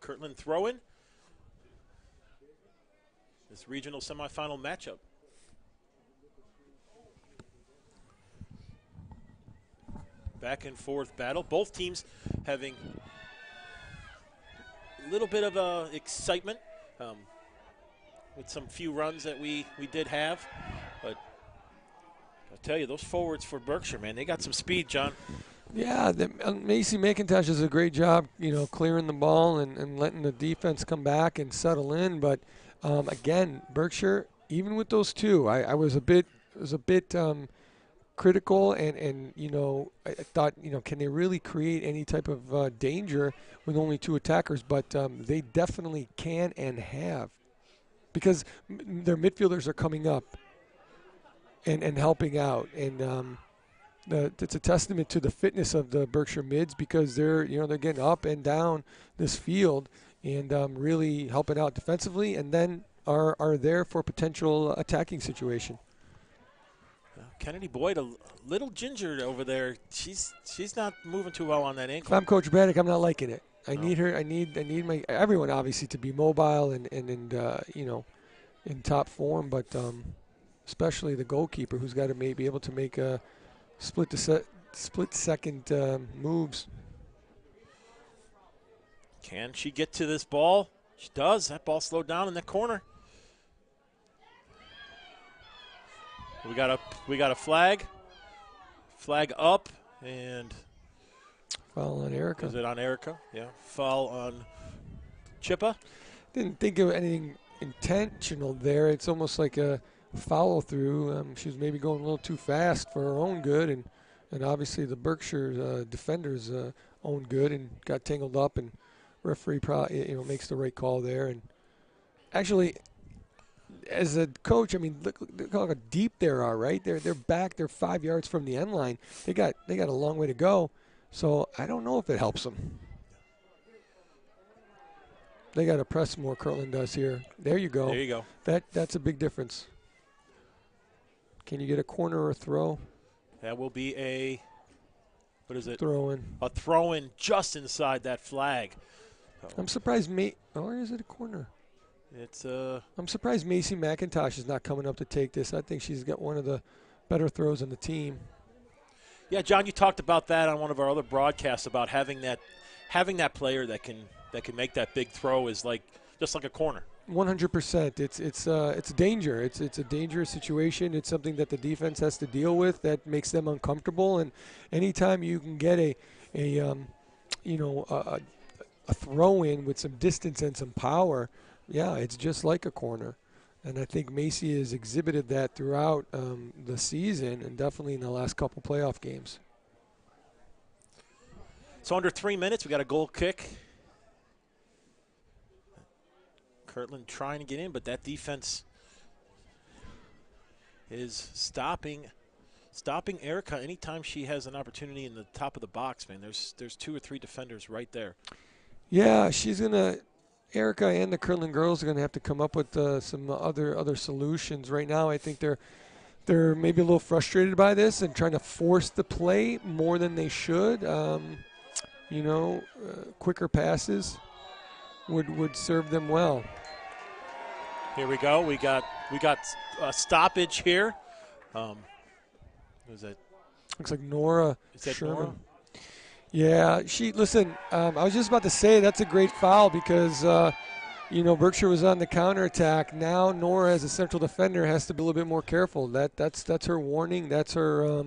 Kirtland throw-in. This regional semifinal matchup. Back and forth battle. Both teams having a little bit of excitement with some few runs that we did have. But I'll tell you, those forwards for Berkshire, man, they got some speed, John. Yeah, Macy McIntosh does a great job, clearing the ball and letting the defense come back and settle in. But again, Berkshire, even with those two, I was a bit critical, and I thought, can they really create any type of danger with only two attackers? But they definitely can and have, because their midfielders are coming up and helping out, and it's a testament to the fitness of the Berkshire mids, because they're getting up and down this field and really helping out defensively, and then are there for potential attacking situation. Kennedy Boyd, a little ginger over there. She's not moving too well on that ankle. If I'm Coach Braddock, I'm not liking it. I need her. I need everyone obviously to be mobile and in top form, but especially the goalkeeper, who's got to be able to make a split-second moves. Can she get to this ball? She does. That ball slowed down in the corner. We got a flag. Flag up, and foul on Erica. Is it on Erica? Yeah. Foul on Chippa. Didn't think of anything intentional there. It's almost like a follow through. She was maybe going a little too fast for her own good, and obviously the Berkshire defenders own good, and got tangled up, and referee probably makes the right call there. And actually, as a coach, I mean, look how deep they are, right? They're back. They're 5 yards from the end line. They got a long way to go. So I don't know if it helps them. They got to press more. Kirtland does here. There you go. There you go. That's a big difference. Can you get a corner or a throw? That will be a, what is it? Throw in. A throw in just inside that flag. I'm surprised, or is it a corner? It's I'm surprised Macy McIntosh is not coming up to take this. I think she's got one of the better throws on the team. Yeah, John, you talked about that on one of our other broadcasts about having that player that can make that big throw is just like a corner. 100%. It's danger. It's a dangerous situation. It's something that the defense has to deal with that makes them uncomfortable. And anytime you can get a throw in with some distance and some power, yeah, it's just like a corner. And I think Macy has exhibited that throughout the season and definitely in the last couple playoff games. So under 3 minutes, we got a goal kick. Kirtland trying to get in, but that defense is stopping Erica anytime she has an opportunity in the top of the box, man. There's 2 or 3 defenders right there. Yeah, Erica and the Kirtland girls are going to have to come up with some other solutions. Right now, I think they're maybe a little frustrated by this and trying to force the play more than they should. Quicker passes would serve them well. Here we go. We got a stoppage here. Was that? Looks like Nora Is that Sherman. Nora? Yeah, I was just about to say that's a great foul because, Berkshire was on the counterattack. Now Nora, as a central defender, has to be a little bit more careful. That's her warning. That's her,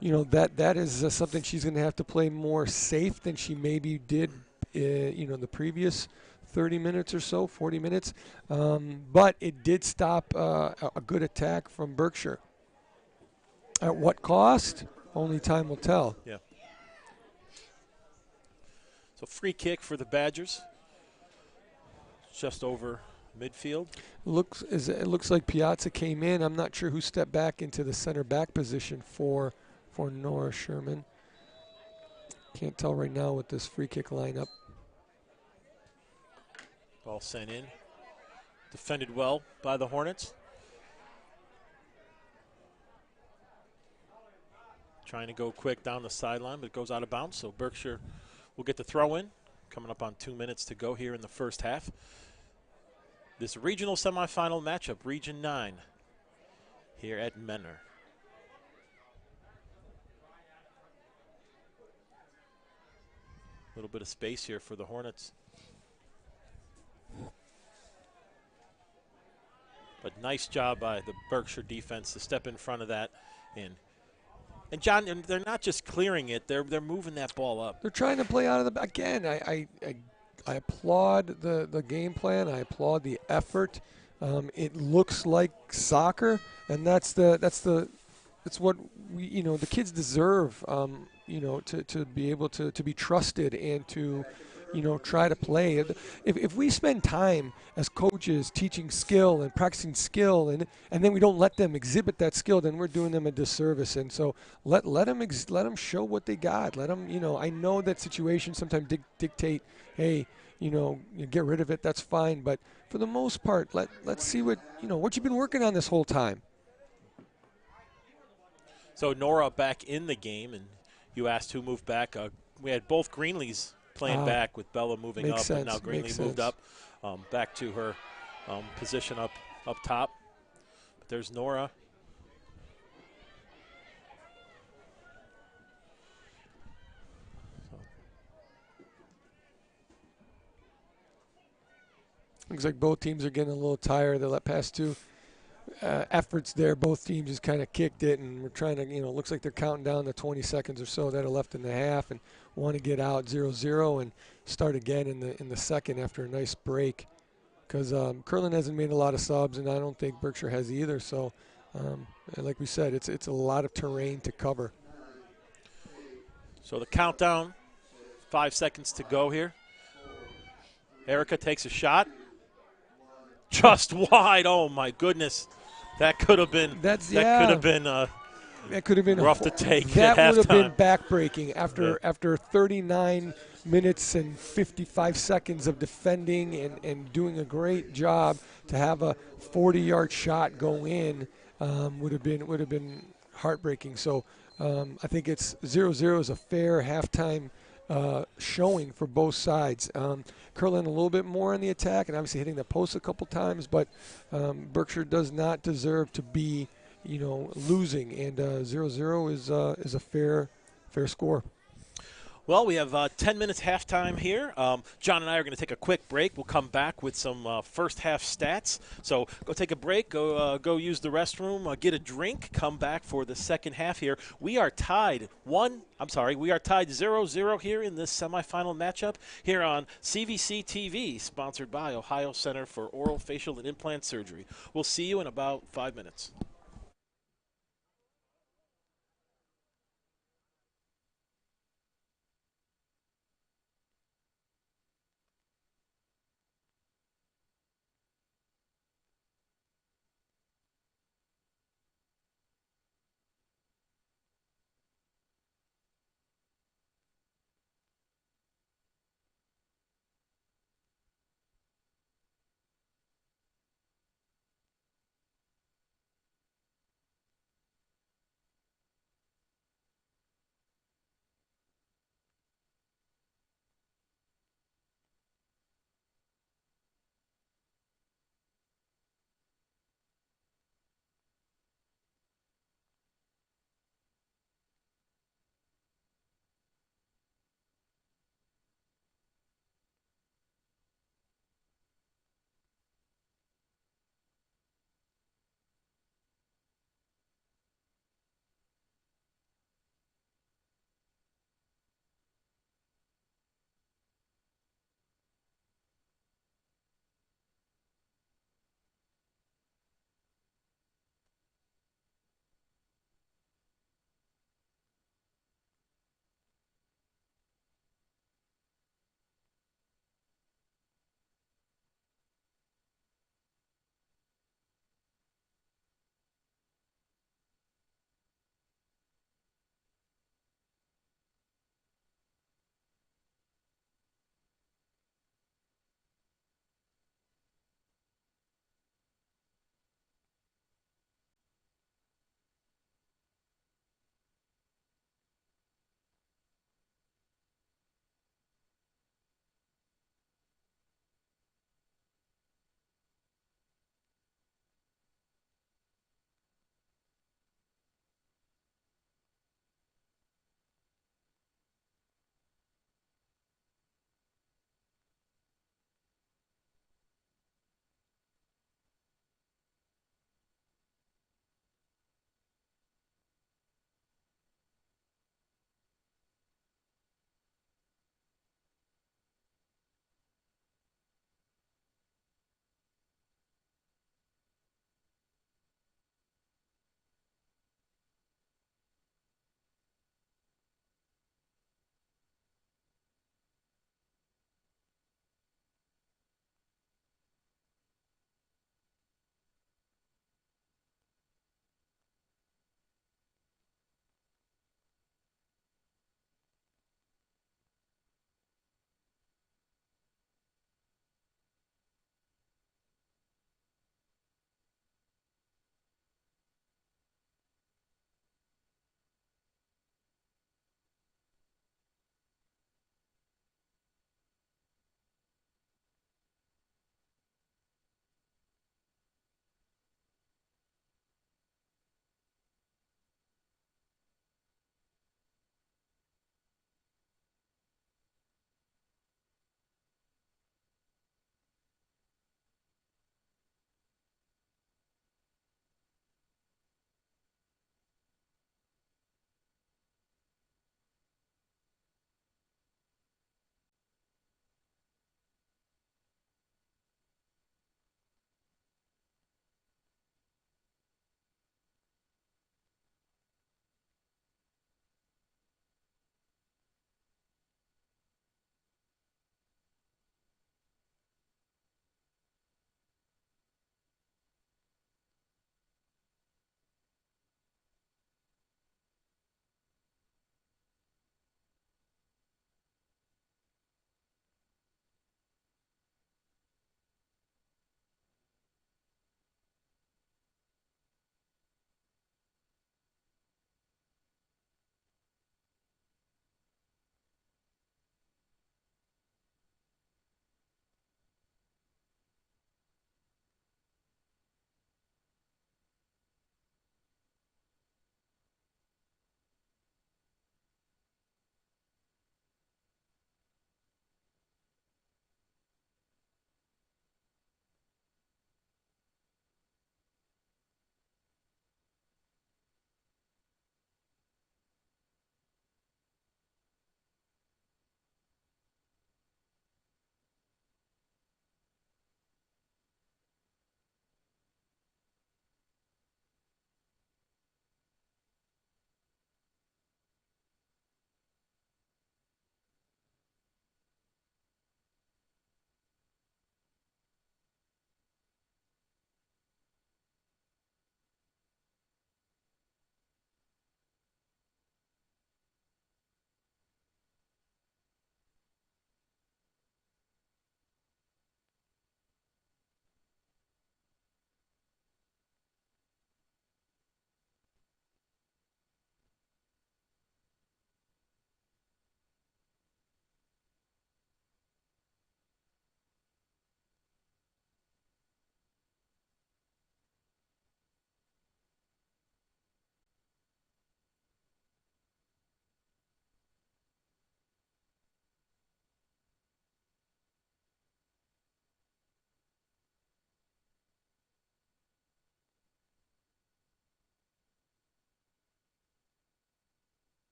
that is something she's going to have to play more safe than she maybe did, the previous 30 minutes or so, 40 minutes. But it did stop a good attack from Berkshire. At what cost? Only time will tell. Yeah. So free kick for the Badgers. Just over midfield. It looks like Piazza came in. I'm not sure who stepped back into the center back position for Nora Sherman. Can't tell right now with this free kick lineup. Ball sent in. Defended well by the Hornets. Trying to go quick down the sideline, but it goes out of bounds. So Berkshire will get the throw in. Coming up on 2 minutes to go here in the first half. This regional semifinal matchup, Region 9, here at Menor. A little bit of space here for the Hornets. But nice job by the Berkshire defense to step in front of that. And John, they're not just clearing it; they're moving that ball up. They're trying to play out of the again. I applaud the game plan. I applaud the effort. It looks like soccer, and that's what the kids deserve. To be able to be trusted and to try to play. If we spend time as coaches teaching skill and practicing skill, and then we don't let them exhibit that skill, then we're doing them a disservice. And so let them show what they got. Let them, I know that situations sometimes dictate, hey, get rid of it. That's fine. But for the most part, let's see what you've been working on this whole time. So Nora back in the game, and you asked who moved back. We had both Greenleys playing back with Bella moving up, and now Greenlee moved up back to her position up top. But there's Nora. Looks like both teams are getting a little tired. They let past 2 efforts there. Both teams just kind of kicked it, and we're trying to, looks like they're counting down the 20 seconds or so that are left in the half and want to get out 0-0 and start again in the second after a nice break. Because Kirtland hasn't made a lot of subs, and I don't think Berkshire has either. So, like we said, it's a lot of terrain to cover. So the countdown, 5 seconds to go here. Erica takes a shot. Just wide. Oh my goodness, that could have been. That could have been rough to take. That would have been backbreaking after 39 minutes and 55 seconds of defending and doing a great job. To have a 40-yard shot go in would have been heartbreaking. So I think it's 0-0 is a fair halftime showing for both sides. Kirtland a little bit more on the attack and obviously hitting the post a couple times, but Berkshire does not deserve to be, losing. And 0-0 is a fair score. Well, we have 10 minutes halftime here. John and I are going to take a quick break. We'll come back with some first half stats. So go take a break, go use the restroom, get a drink, come back for the second half here. We are tied 0-0 here in this semifinal matchup here on CVC TV, sponsored by Ohio Center for Oral, Facial, and Implant Surgery. We'll see you in about 5 minutes.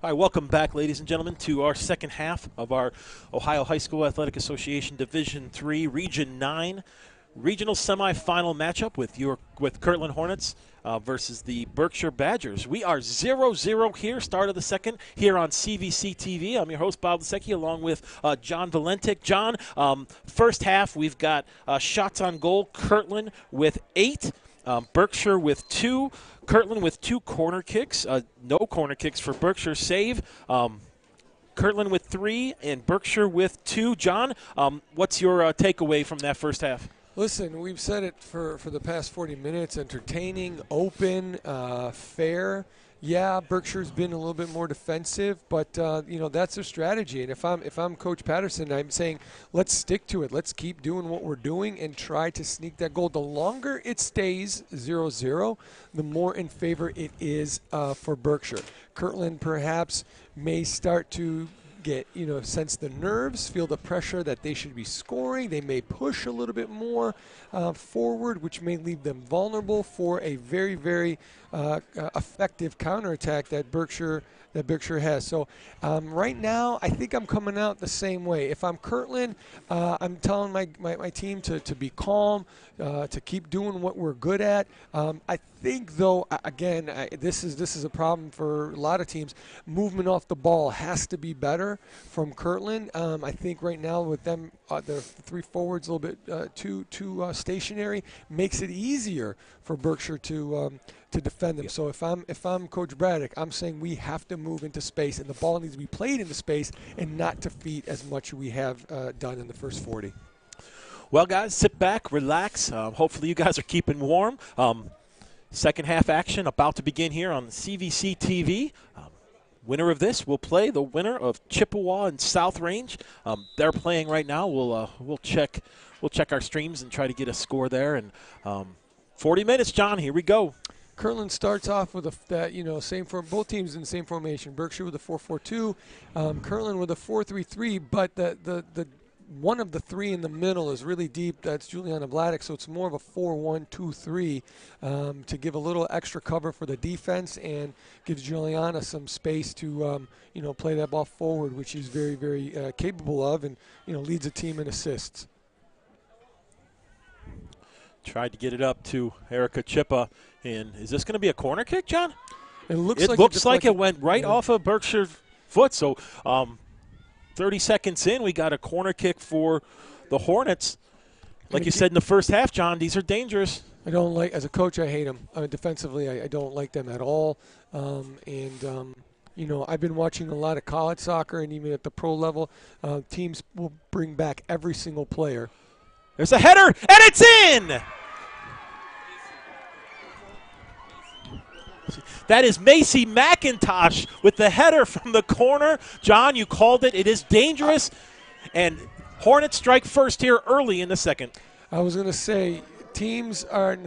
All right, welcome back, ladies and gentlemen, to our second half of our Ohio High School Athletic Association Division III Region 9 regional semifinal matchup with Kirtland Hornets versus the Berkshire Badgers. We are 0-0 here, start of the second, here on CVC TV. I'm your host, Bob Lasecki, along with John Valentic. John, first half, we've got shots on goal, Kirtland with 8, Berkshire with 2, Kirtland with 2 corner kicks, no corner kicks for Berkshire, save. Kirtland with 3 and Berkshire with 2. John, what's your takeaway from that first half? Listen, we've said it for the past 40 minutes, entertaining, open, fair. Yeah, Berkshire's been a little bit more defensive, but that's their strategy. And if I'm Coach Patterson, I'm saying let's stick to it. Let's keep doing what we're doing and try to sneak that goal. The longer it stays 0-0, the more in favor it is for Berkshire. Kirtland perhaps may start to get, sense the nerves, feel the pressure that they should be scoring. They may push a little bit more forward, which may leave them vulnerable for a very, very effective counterattack that Berkshire has. So right now, I think I'm coming out the same way. If I'm Kirtland, I'm telling my team to be calm, to keep doing what we're good at. I think, though, again, this is a problem for a lot of teams. Movement off the ball has to be better from Kirtland. I think right now with them, the 3 forwards a little bit too stationary, makes it easier for Berkshire to defend them. So if I'm Coach Braddock, I'm saying we have to move into space, and the ball needs to be played into space and not to feet as much as we have done in the first 40. Well, guys, sit back, relax. Hopefully you guys are keeping warm. Second half action about to begin here on CVC TV. Winner of this will play the winner of Chippewa and South Range. They're playing right now. We'll check our streams and try to get a score there. And 40 minutes, John. Here we go. Kirtland starts off with same for both teams in the same formation. Berkshire with a 4-4-2, Kirtland with a 4-3-3. But the one of the 3 in the middle is really deep. That's Juliana Vladek, so it's more of a 4-1-2-3 to give a little extra cover for the defense and gives Juliana some space to play that ball forward, which she's very, very capable of, and leads the team in assists. Tried to get it up to Erica Chippa, and is this going to be a corner kick, John? It looks like it went right off of Berkshire's foot. So 30 seconds in, we got a corner kick for the Hornets. Like you said in the first half, John, these are dangerous. I don't like, as a coach, I hate them. Defensively, I don't like them at all. I've been watching a lot of college soccer, and even at the pro level, teams will bring back every single player. There's a header, and it's in! That is Macy McIntosh with the header from the corner. John, you called it. It is dangerous. And Hornets strike first here early in the second. I was going to say, teams are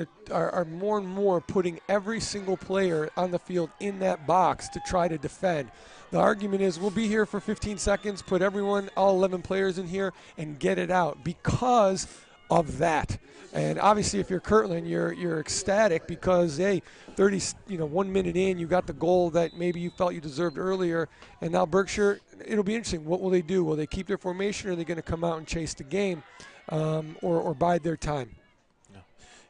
more and more putting every single player on the field in that box to try to defend. The argument is we'll be here for 15 seconds, put all 11 players in here, and get it out because of that. And obviously, if you're Kirtland, you're ecstatic because, hey, 1 minute in, you got the goal that maybe you felt you deserved earlier. And now Berkshire, it'll be interesting. What will they do? Will they keep their formation, or are they going to come out and chase the game, or bide their time?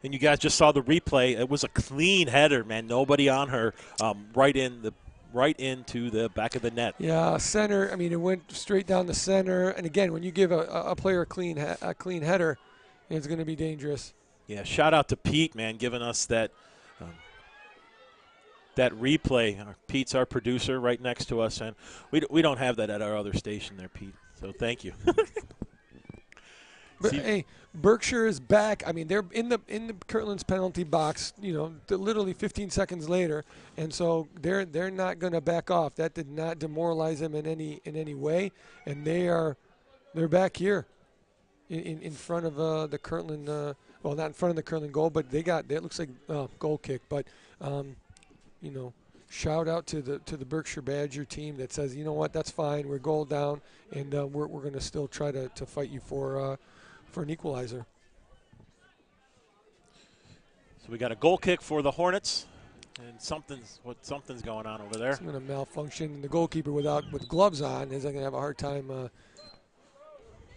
And you guys just saw the replay. It was a clean header, man. Nobody on her, right into the back of the net. Yeah, center. I mean, it went straight down the center. And again, when you give a player a clean header, it's going to be dangerous. Yeah, shout out to Pete, man, giving us that replay. Pete's our producer right next to us, and we don't have that at our other station there, Pete. So thank you. But hey, Berkshire is back. I mean, they're in the Kirtland's penalty box, literally 15 seconds later, and so they're not going to back off. That did not demoralize them in any way, and they're back here in front of the Kirtland. Well, not in front of the Kirtland goal, but it looks like goal kick. But shout out to the Berkshire Badger team that says, you know what, that's fine. We're goal down, and we're going to still try to fight you for an equalizer. So we got a goal kick for the Hornets. And something's going on over there. It's going to malfunction. The goalkeeper with gloves on is going to have a hard time.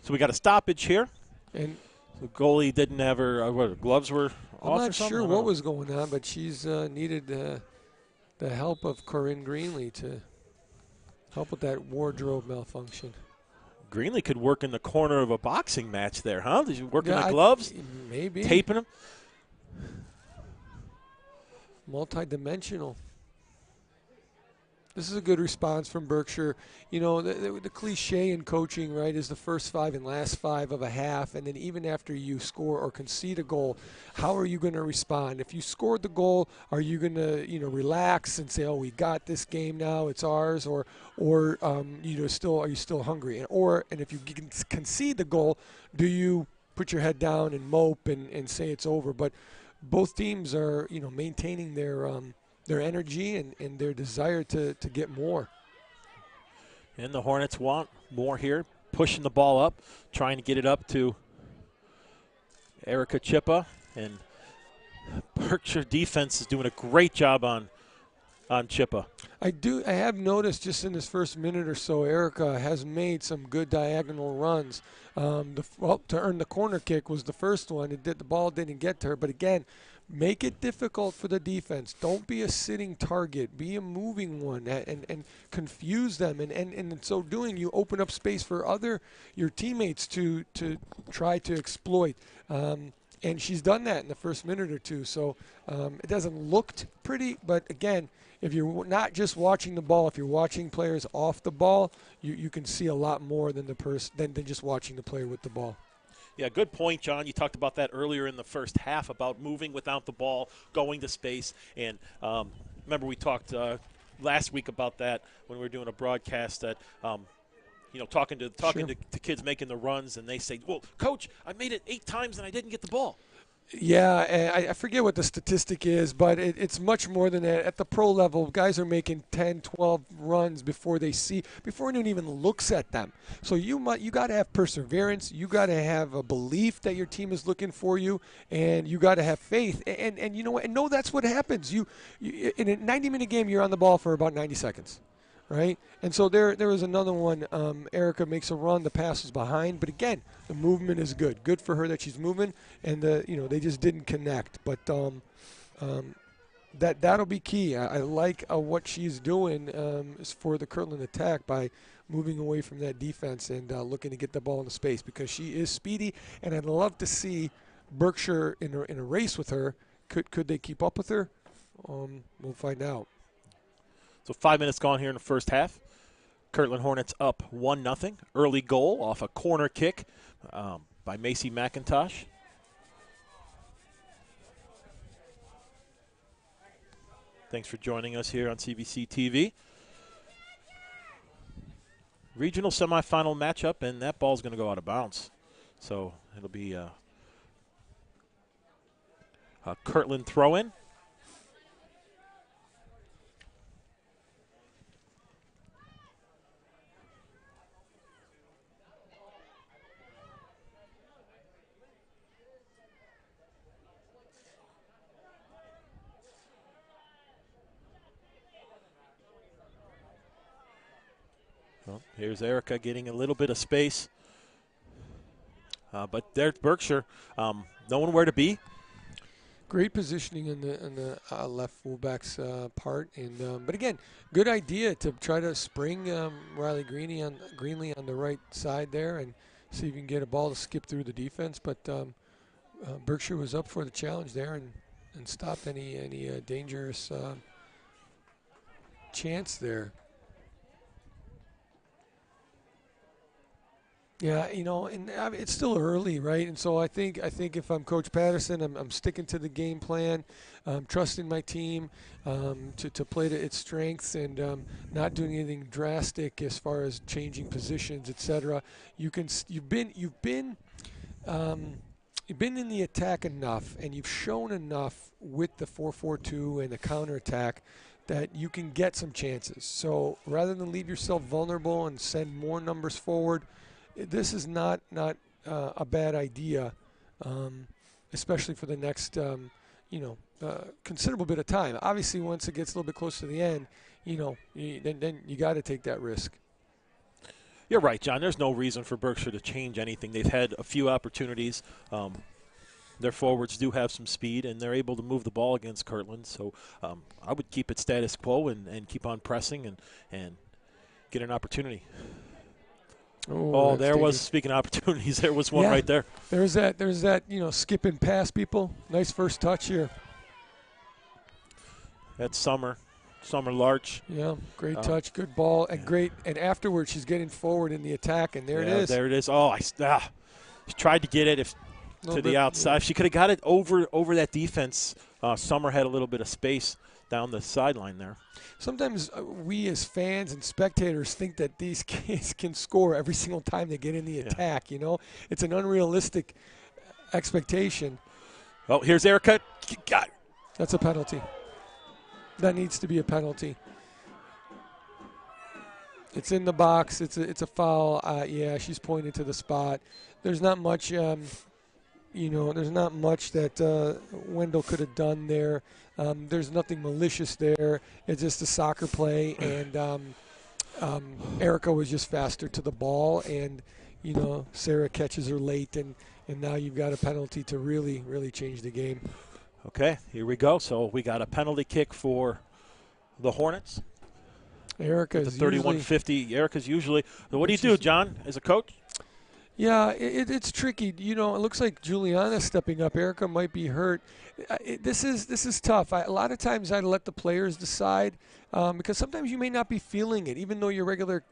So we got a stoppage here. And the goalie didn't have her gloves were I'm off. not or something? sure what was going on, but she's needed the help of Corinne Greenlee to help with that wardrobe malfunction. Greenlee could work in the corner of a boxing match there, huh? Did you work in the gloves? Maybe. Taping them? Multi-dimensional. This is a good response from Berkshire. You know, the cliche in coaching, right, is the first 5 and last 5 of a half, and then even after you score or concede a goal, how are you going to respond? If you scored the goal, are you going to, relax and say, "Oh, we got this game now, it's ours," or are you still hungry? And if you concede the goal, do you put your head down and mope and say it's over? But both teams are, maintaining their energy and their desire to get more. And the Hornets want more here, pushing the ball up, trying to get it up to Erica Chippa. And Berkshire defense is doing a great job on Chippa. I have noticed just in this first minute or so, Erica has made some good diagonal runs. To earn the corner kick was the first one. The ball didn't get to her, but again, make it difficult for the defense. Don't be a sitting target. Be a moving one and confuse them. And in so doing, you open up space for your teammates to try to exploit. And she's done that in the first minute or two. So it doesn't look pretty, but again, if you're not just watching the ball, if you're watching players off the ball, you can see a lot more than than just watching the player with the ball. Yeah, good point, John. You talked about that earlier in the first half about moving without the ball, going to space. And remember we talked last week about that when we were doing a broadcast that talking to kids making the runs, and they say, "Well, Coach, I made it 8 times and I didn't get the ball." Yeah, I forget what the statistic is, but it's much more than that. At the pro level, guys are making 10, 12 runs before anyone even looks at them. So you got to have perseverance. You got to have a belief that your team is looking for you, and you got to have faith. And you know what? And no, that's what happens. You in a 90-minute game, you're on the ball for about 90 seconds. Right? And so there was another one. Erica makes a run. The pass is behind. But again, the movement is good. Good for her that she's moving. And, they just didn't connect. But that'll be key. I like what she's doing is for the Kirtland attack by moving away from that defense and looking to get the ball into space because she is speedy. And I'd love to see Berkshire in a race with her. Could they keep up with her? We'll find out. So 5 minutes gone here in the first half. Kirtland Hornets up 1-0. Early goal off a corner kick by Macy McIntosh. Thanks for joining us here on CVC TV. Regional semifinal matchup, and that ball's going to go out of bounds. So it'll be a Kirtland throw-in. Well, here's Erica getting a little bit of space. But there's Berkshire, knowing where to be. Great positioning in the left fullback's part, and but again, good idea to try to spring Riley Greenlee on the right side there, and see if you can get a ball to skip through the defense. But Berkshire was up for the challenge there and stopped any dangerous chance there. Yeah, and it's still early, right? And so I think if I'm Coach Patterson, I'm sticking to the game plan, trusting my team to play to its strengths, and not doing anything drastic as far as changing positions, etc. You've been in the attack enough, and you've shown enough with the 4-4-2 and the counterattack that you can get some chances. So rather than leave yourself vulnerable and send more numbers forward, this is not a bad idea, especially for the next considerable bit of time. Obviously, once it gets a little bit close to the end, then you got to take that risk. You're right, John. There's no reason for Berkshire to change anything. They've had a few opportunities. Their forwards do have some speed, and they're able to move the ball against Kirtland. So I would keep it status quo and keep on pressing and get an opportunity. There was, speaking of opportunities, there was one right there. There's that, skipping past people. Nice first touch here. That's Summer Larch. Yeah, great touch, good ball, and great. And afterwards, she's getting forward in the attack, and there it is. There it is. Oh, she tried to get it to the outside. Yeah. She could have got it over that defense. Summer had a little bit of space down the sideline there. Sometimes we as fans and spectators think that these kids can score every single time they get in the attack. It's an unrealistic expectation. Oh, here's Erica. That's a penalty. That needs to be a penalty. It's in the box. It's a foul. She's pointed to the spot. There's not much. There's not much that Wendell could have done there. There's nothing malicious there. It's just a soccer play, and Erica was just faster to the ball, and Sarah catches her late, and now you've got a penalty to really, really change the game. Okay, here we go. So we got a penalty kick for the Hornets. Erica's 31-50. Erica's usually. So what do you do, John, as a coach? Yeah, it's tricky. It looks like Juliana's stepping up. Erica might be hurt. This is tough. A lot of times I let the players decide because sometimes you may not be feeling it, even though you're a regular,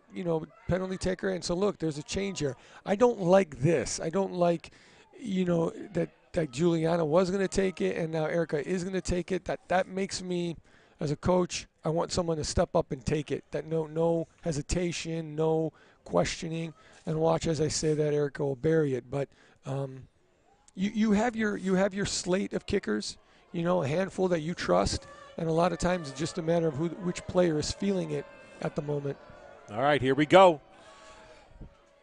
penalty taker. And so look, there's a change here. I don't like this. I don't like, that Juliana was going to take it and now Erica is going to take it. That makes me, as a coach, I want someone to step up and take it. That no hesitation, no questioning, and watch as I say that Erica will bury it. But you have your slate of kickers, a handful that you trust, and a lot of times it's just a matter of which player is feeling it at the moment. All right, here we go.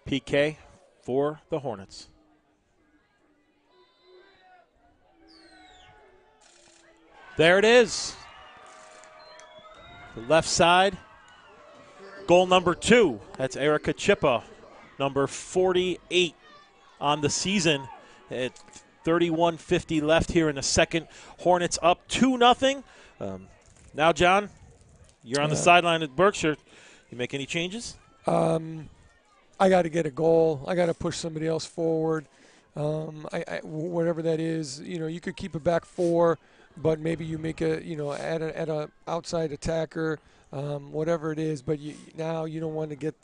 PK for the Hornets. There it is. The left side. Goal number 2. That's Erica Chippa, number 48 on the season. At 31:50 left here in the second. Hornets up 2-0. Now, John, you're on the sideline at Berkshire. You make any changes? I got to get a goal. I got to push somebody else forward. Whatever that is, you could keep it back 4, but maybe you make add a outside attacker. Whatever it is, but now you don't want to get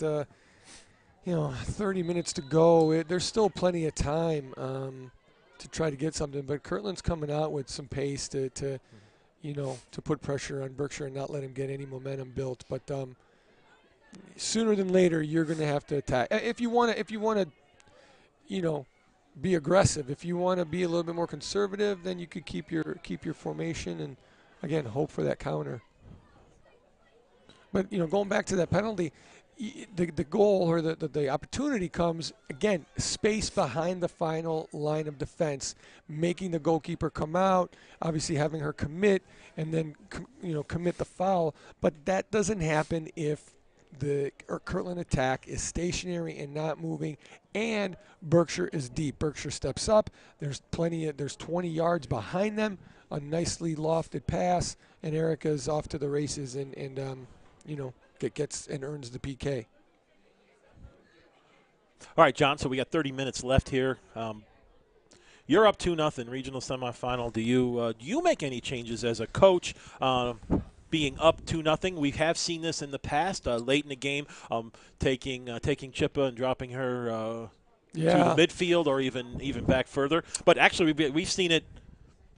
30 minutes to go. There's still plenty of time to try to get something, but Kirtland's coming out with some pace to put pressure on Berkshire and not let him get any momentum built. But sooner than later, you're going to have to attack. If you want to, be aggressive. If you want to be a little bit more conservative, then you could keep your formation and again hope for that counter. But going back to that penalty, the goal or the opportunity comes again space behind the final line of defense, making the goalkeeper come out, obviously having her commit and then commit the foul. But that doesn't happen if the Kirtland attack is stationary and not moving, and Berkshire is deep. Berkshire steps up. There's 20 yards behind them, a nicely lofted pass, and Erica's off to the races and gets and earns the PK. All right, John, so we got 30 minutes left here. You're up 2-0 regional semifinal. Do you make any changes as a coach? Being up 2-0, we have seen this in the past. Late in the game, taking Chippa and dropping her to the midfield or even back further. But actually, we've seen it.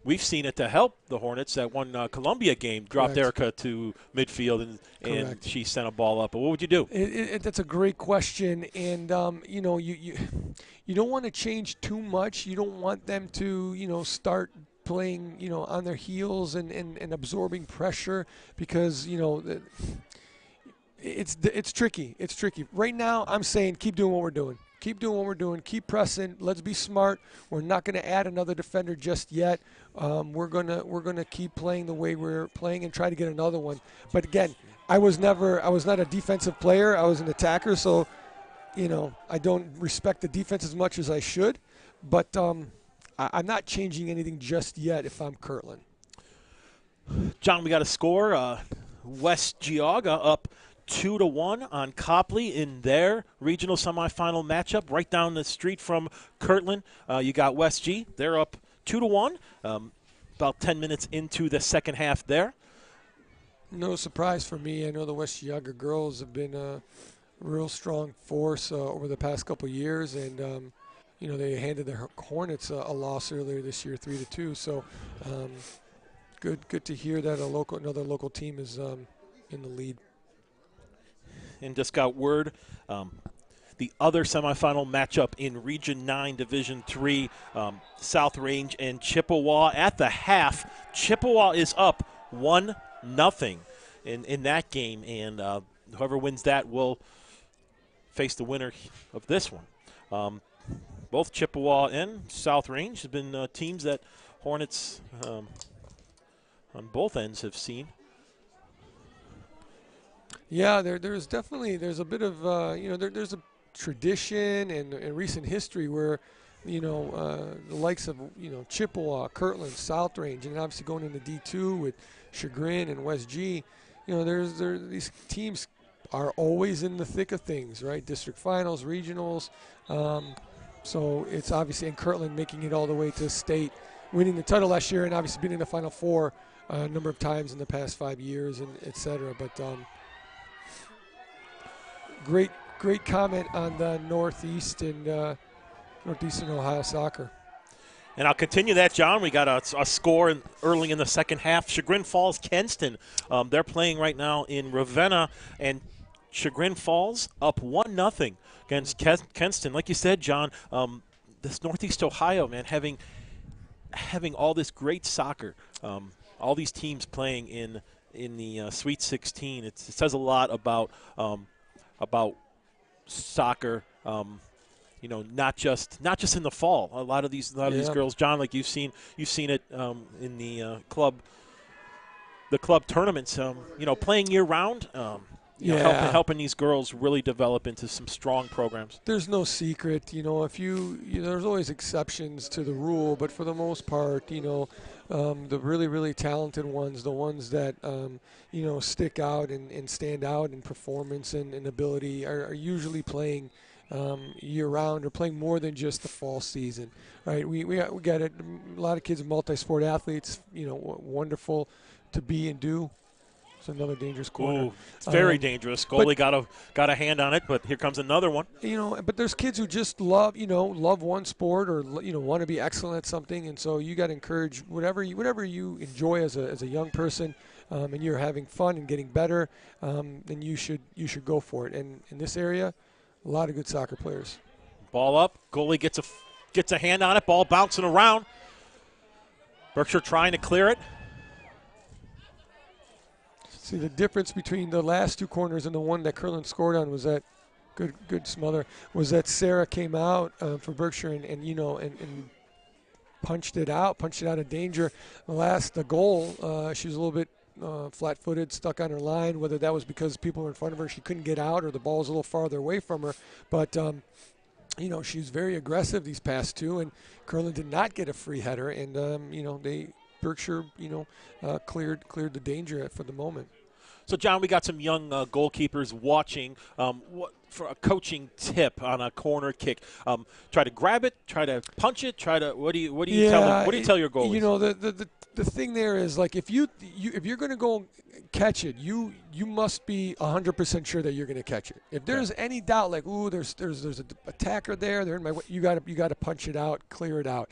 We've seen it to help the Hornets. That one Columbia game dropped Erica to midfield and she sent a ball up. But what would you do? That's a great question, and you don't want to change too much. You don't want them to start playing on their heels and absorbing pressure because it's tricky. It's tricky. Right now, I'm saying keep doing what we're doing. keep doing what we're doing. Keep pressing. Let's be smart. We're not going to add another defender just yet. We're gonna keep playing the way we're playing and try to get another one. But again, I was not a defensive player. I was an attacker, so I don't respect the defense as much as I should. But I'm not changing anything just yet if I'm Kirtland. John, we got a score. West Geauga up 2-1 on Copley in their regional semifinal matchup right down the street from Kirtland. You got West G. They're up 2-1, about 10 minutes into the second half there. No surprise for me. I know the West Geauga girls have been a real strong force over the past couple of years, and they handed the Hornets a loss earlier this year, 3-2. So good to hear that another local team is in the lead. And just got word, the other semifinal matchup in Region 9, Division 3, South Range and Chippewa. At the half, Chippewa is up 1-0 in that game, and whoever wins that will face the winner of this one. Both Chippewa and South Range have been teams that Hornets on both ends have seen. Yeah, there's a bit of there's a tradition and recent history where the likes of Chippewa, Kirtland, South Range, and obviously going into D2 with Chagrin and West G, these teams are always in the thick of things, right? District finals, regionals. So it's obviously in Kirtland making it all the way to state, winning the title last year, and obviously being in the Final Four a number of times in the past 5 years, and et cetera. But great comment on the Northeast and Northeastern Ohio soccer. And I'll continue that, John. We got a score early in the second half. Chagrin Falls, Kenston. They're playing right now in Ravenna, and Chagrin Falls up 1-0 against Kenston. Like you said, John, this Northeast Ohio, man, having all this great soccer, all these teams playing in the Sweet 16. It says a lot about soccer. Not just in the fall. A lot of these girls, John, like you've seen it in the club tournaments. Playing year round. Helping these girls really develop into some strong programs. There's no secret, there's always exceptions to the rule, but for the most part, the really, really talented ones, the ones that, stick out and stand out in performance and ability are usually playing year-round or playing more than just the fall season, right? We got a lot of kids, multi-sport athletes, wonderful to be and do. It's another dangerous corner. Ooh, it's very dangerous. Goalie got a hand on it, but here comes another one. But there's kids who just love one sport or want to be excellent at something, and so you got to encourage whatever you enjoy as a young person, and you're having fun and getting better, then you should go for it. And in this area, a lot of good soccer players. Ball up. Goalie gets a hand on it. Ball bouncing around. Berkshire trying to clear it. See, the difference between the last two corners and the one that Kirtland scored on was that good smother was that Sarah came out for Berkshire and punched it out of danger. The goal, she was a little bit flat-footed, stuck on her line. Whether that was because people were in front of her, she couldn't get out, or the ball was a little farther away from her. But she's very aggressive these past two, and Kirtland did not get a free header, and Berkshire cleared the danger for the moment. So, John, we got some young goalkeepers watching. For a coaching tip on a corner kick, try to grab it, try to punch it, what do you tell them? What do you tell your goalies? The thing there is, like, if you're going to go catch it, you must be 100% sure that you're going to catch it. If there's any doubt, like, ooh, there's an attacker there, they're in my way, you got to punch it out, clear it out.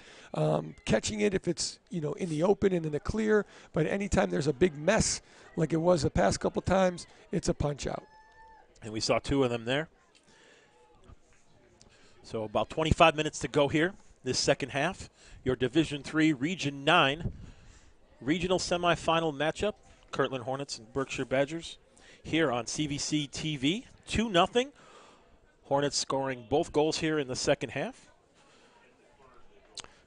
Catching it if it's in the open and in the clear, but anytime there's a big mess like it was the past couple times, it's a punch out. And we saw two of them there. So about 25 minutes to go here, this second half. Your Division III, Region 9, regional semifinal matchup, Kirtland Hornets and Berkshire Badgers, here on CVC TV. 2-0. Hornets scoring both goals here in the second half.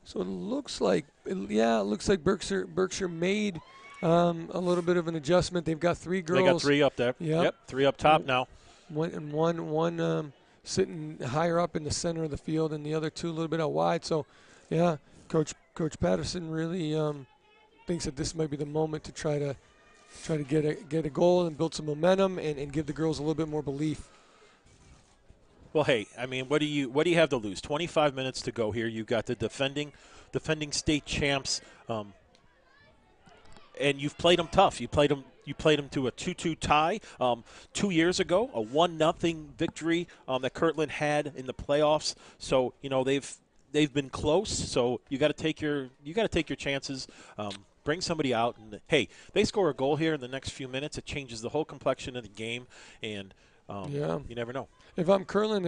So it looks like, Berkshire made a little bit of an adjustment. They've got 3 girls. They got 3 up there. Yep, 3 up top now. One sitting higher up in the center of the field, and the other 2 a little bit out wide. So, yeah, Coach Patterson really thinks that this might be the moment to try to get a goal and build some momentum and give the girls a little bit more belief. Well, hey, I mean, what do you have to lose? 25 minutes to go here. You've got the defending state champs, and you've played them tough. You played them to a 2-2 tie 2 years ago, a 1-0 victory that Kirtland had in the playoffs. So they've been close. So you got to take your chances. Bring somebody out, and hey, they score a goal here in the next few minutes. It changes the whole complexion of the game, and you never know. If I'm Kirtland,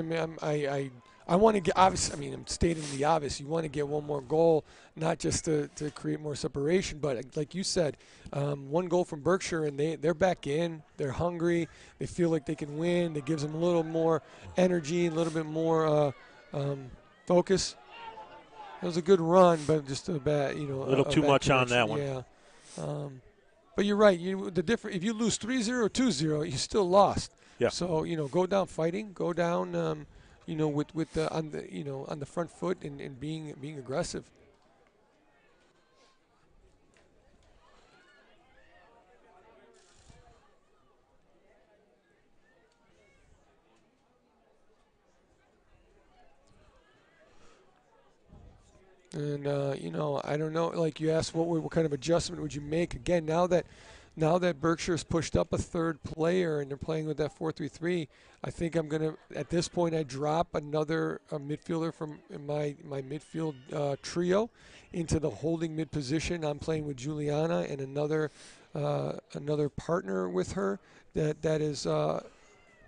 I want to get, obviously, I mean, I'm stating the obvious. You want to get one more goal, not just to create more separation, but like you said, 1 goal from Berkshire, and they're back in. They're hungry. They feel like they can win. It gives them a little more energy, a little bit more focus. It was a good run, but just a little too much on that one. Yeah. But you're right. If you lose 3-0 or 2-0, you still lost. Yeah. So go down fighting, go down, on the front foot and being aggressive. And I don't know. Like you asked, what kind of adjustment would you make? Again, now that Berkshire's pushed up a 3rd player and they're playing with that 4-3-3, I think I'm gonna, at this point, I drop another midfielder from my midfield trio into the holding mid position. I'm playing with Juliana and another partner with her that is a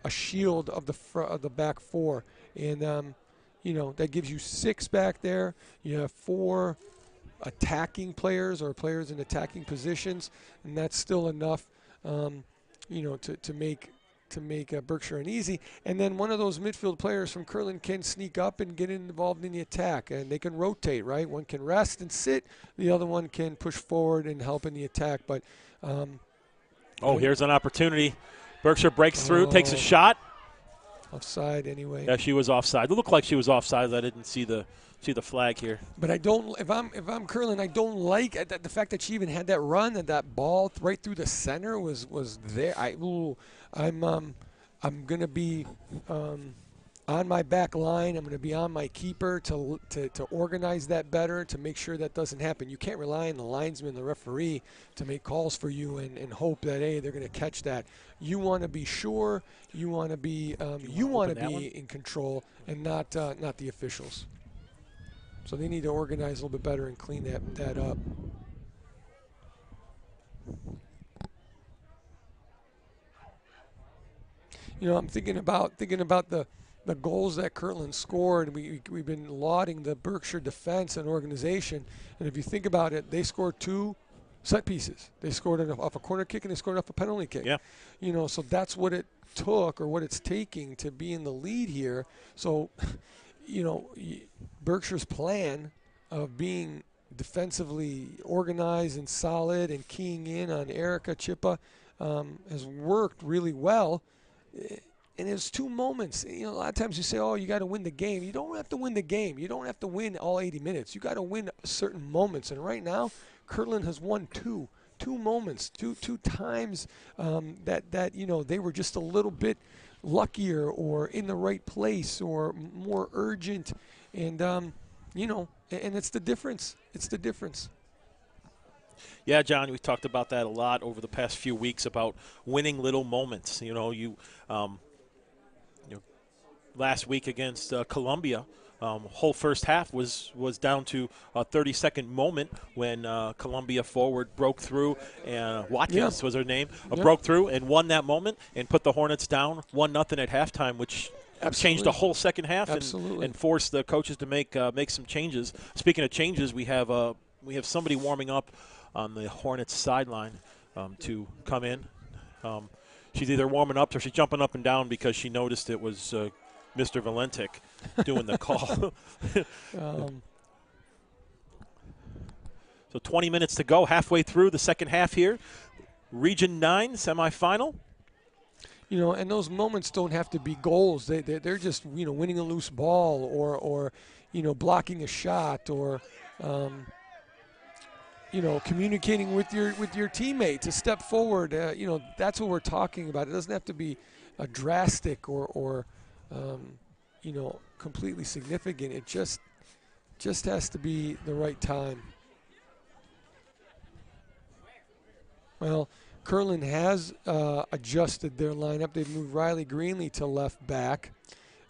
shield of the back 4, and that gives you 6 back there. You have 4 attacking players or players in attacking positions, and that's still enough, to make Berkshire uneasy. And then one of those midfield players from Kirtland can sneak up and get involved in the attack, and they can rotate, right? One can rest and sit, the other one can push forward and help in the attack. But here's an opportunity. Berkshire breaks through, takes a shot. Offside anyway. Yeah, she was offside. It looked like she was offside. I didn't see the flag here. But I don't. If I'm Kirtland, I don't like the fact that she even had that run and that ball right through the center was there. I'm gonna be on my back line. I'm gonna be on my keeper to organize that better, to make sure that doesn't happen. You can't rely on the linesman, the referee, to make calls for you and hope that they're gonna catch that. You want to be sure. You want to be in control, and not the officials. So they need to organize a little bit better and clean that up. I'm thinking about the goals that Kirtland scored. We've been lauding the Berkshire defense and organization, and if you think about it, they scored 2 set pieces. They scored off a corner kick and they scored off a penalty kick. Yeah. So that's what it took, or what it's taking, to be in the lead here. So, Berkshire's plan of being defensively organized and solid and keying in on Erica Chippa has worked really well. And there's 2 moments. A lot of times you say, you got to win the game. You don't have to win the game. You don't have to win all 80 minutes. You got to win certain moments. And right now, Kirtland has won 2 moments, two times that they were just a little bit luckier or in the right place or more urgent. And, and it's the difference. It's the difference. Yeah, John, we talked about that a lot over the past few weeks about winning little moments. Last week against Columbia, whole first half was down to a 30-second moment when Columbia forward broke through, and Watkins was her name, broke through and won that moment and put the Hornets down 1-0 at halftime, which changed the whole second half and forced the coaches to make some changes. Speaking of changes, we have somebody warming up on the Hornets sideline to come in. She's either warming up or she's jumping up and down because she noticed it was Mr. Valentic doing the call. So 20 minutes to go, halfway through the second half here. Region 9 semifinal. You know, and those moments don't have to be goals. They're just, you know, winning a loose ball or you know, blocking a shot or, you know, communicating with your teammate to step forward. You know, that's what we're talking about. It doesn't have to be a drastic or you know, completely significant. It just has to be the right time. Well, Kirtland has adjusted their lineup. They've moved Riley Greenlee to left back.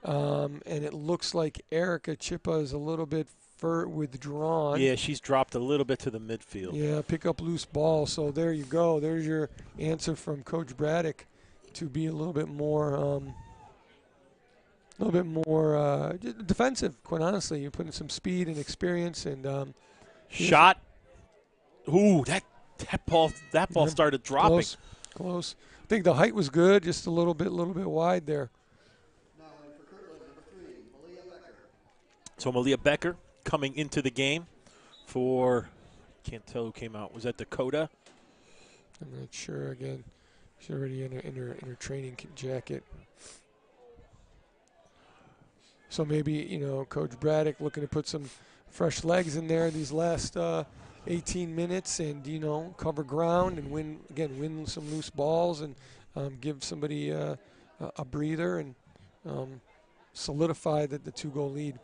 And it looks like Erica Chippa is a little bit withdrawn. Yeah, she's dropped a little bit to the midfield. Yeah, pick up loose ball. So there you go. There's your answer from Coach Braddock to be a little bit more defensive, quite honestly. You're putting some speed and experience. And shot. Ooh, that ball started dropping. Close. I think the height was good, just a little bit wide there. Now in for Kirtland, number 3, Malia Becker. So Malia Becker coming into the game for, can't tell who came out. Was that Dakota? I'm not sure. Again, she's already in her training jacket. So maybe, you know, Coach Braddock looking to put some fresh legs in there these last 18 minutes and, you know, cover ground and win some loose balls and give somebody a breather and solidify the 2-goal lead.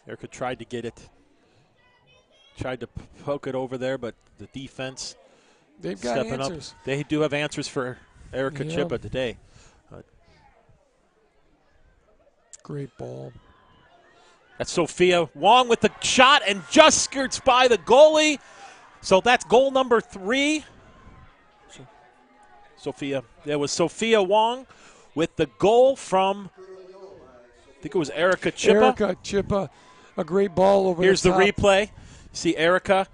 Erica tried to get it, tried to poke it over there, but the defense they've got stepping answers. Up. They do have answers for Erica Chippa today. Great ball. That's Sophia Wong with the shot and just skirts by the goalie. So that's goal number 3. There was Sophia Wong with the goal from, I think it was Erica Chippa. Erica Chippa, a great ball over Here's the top. the replay. See Erica.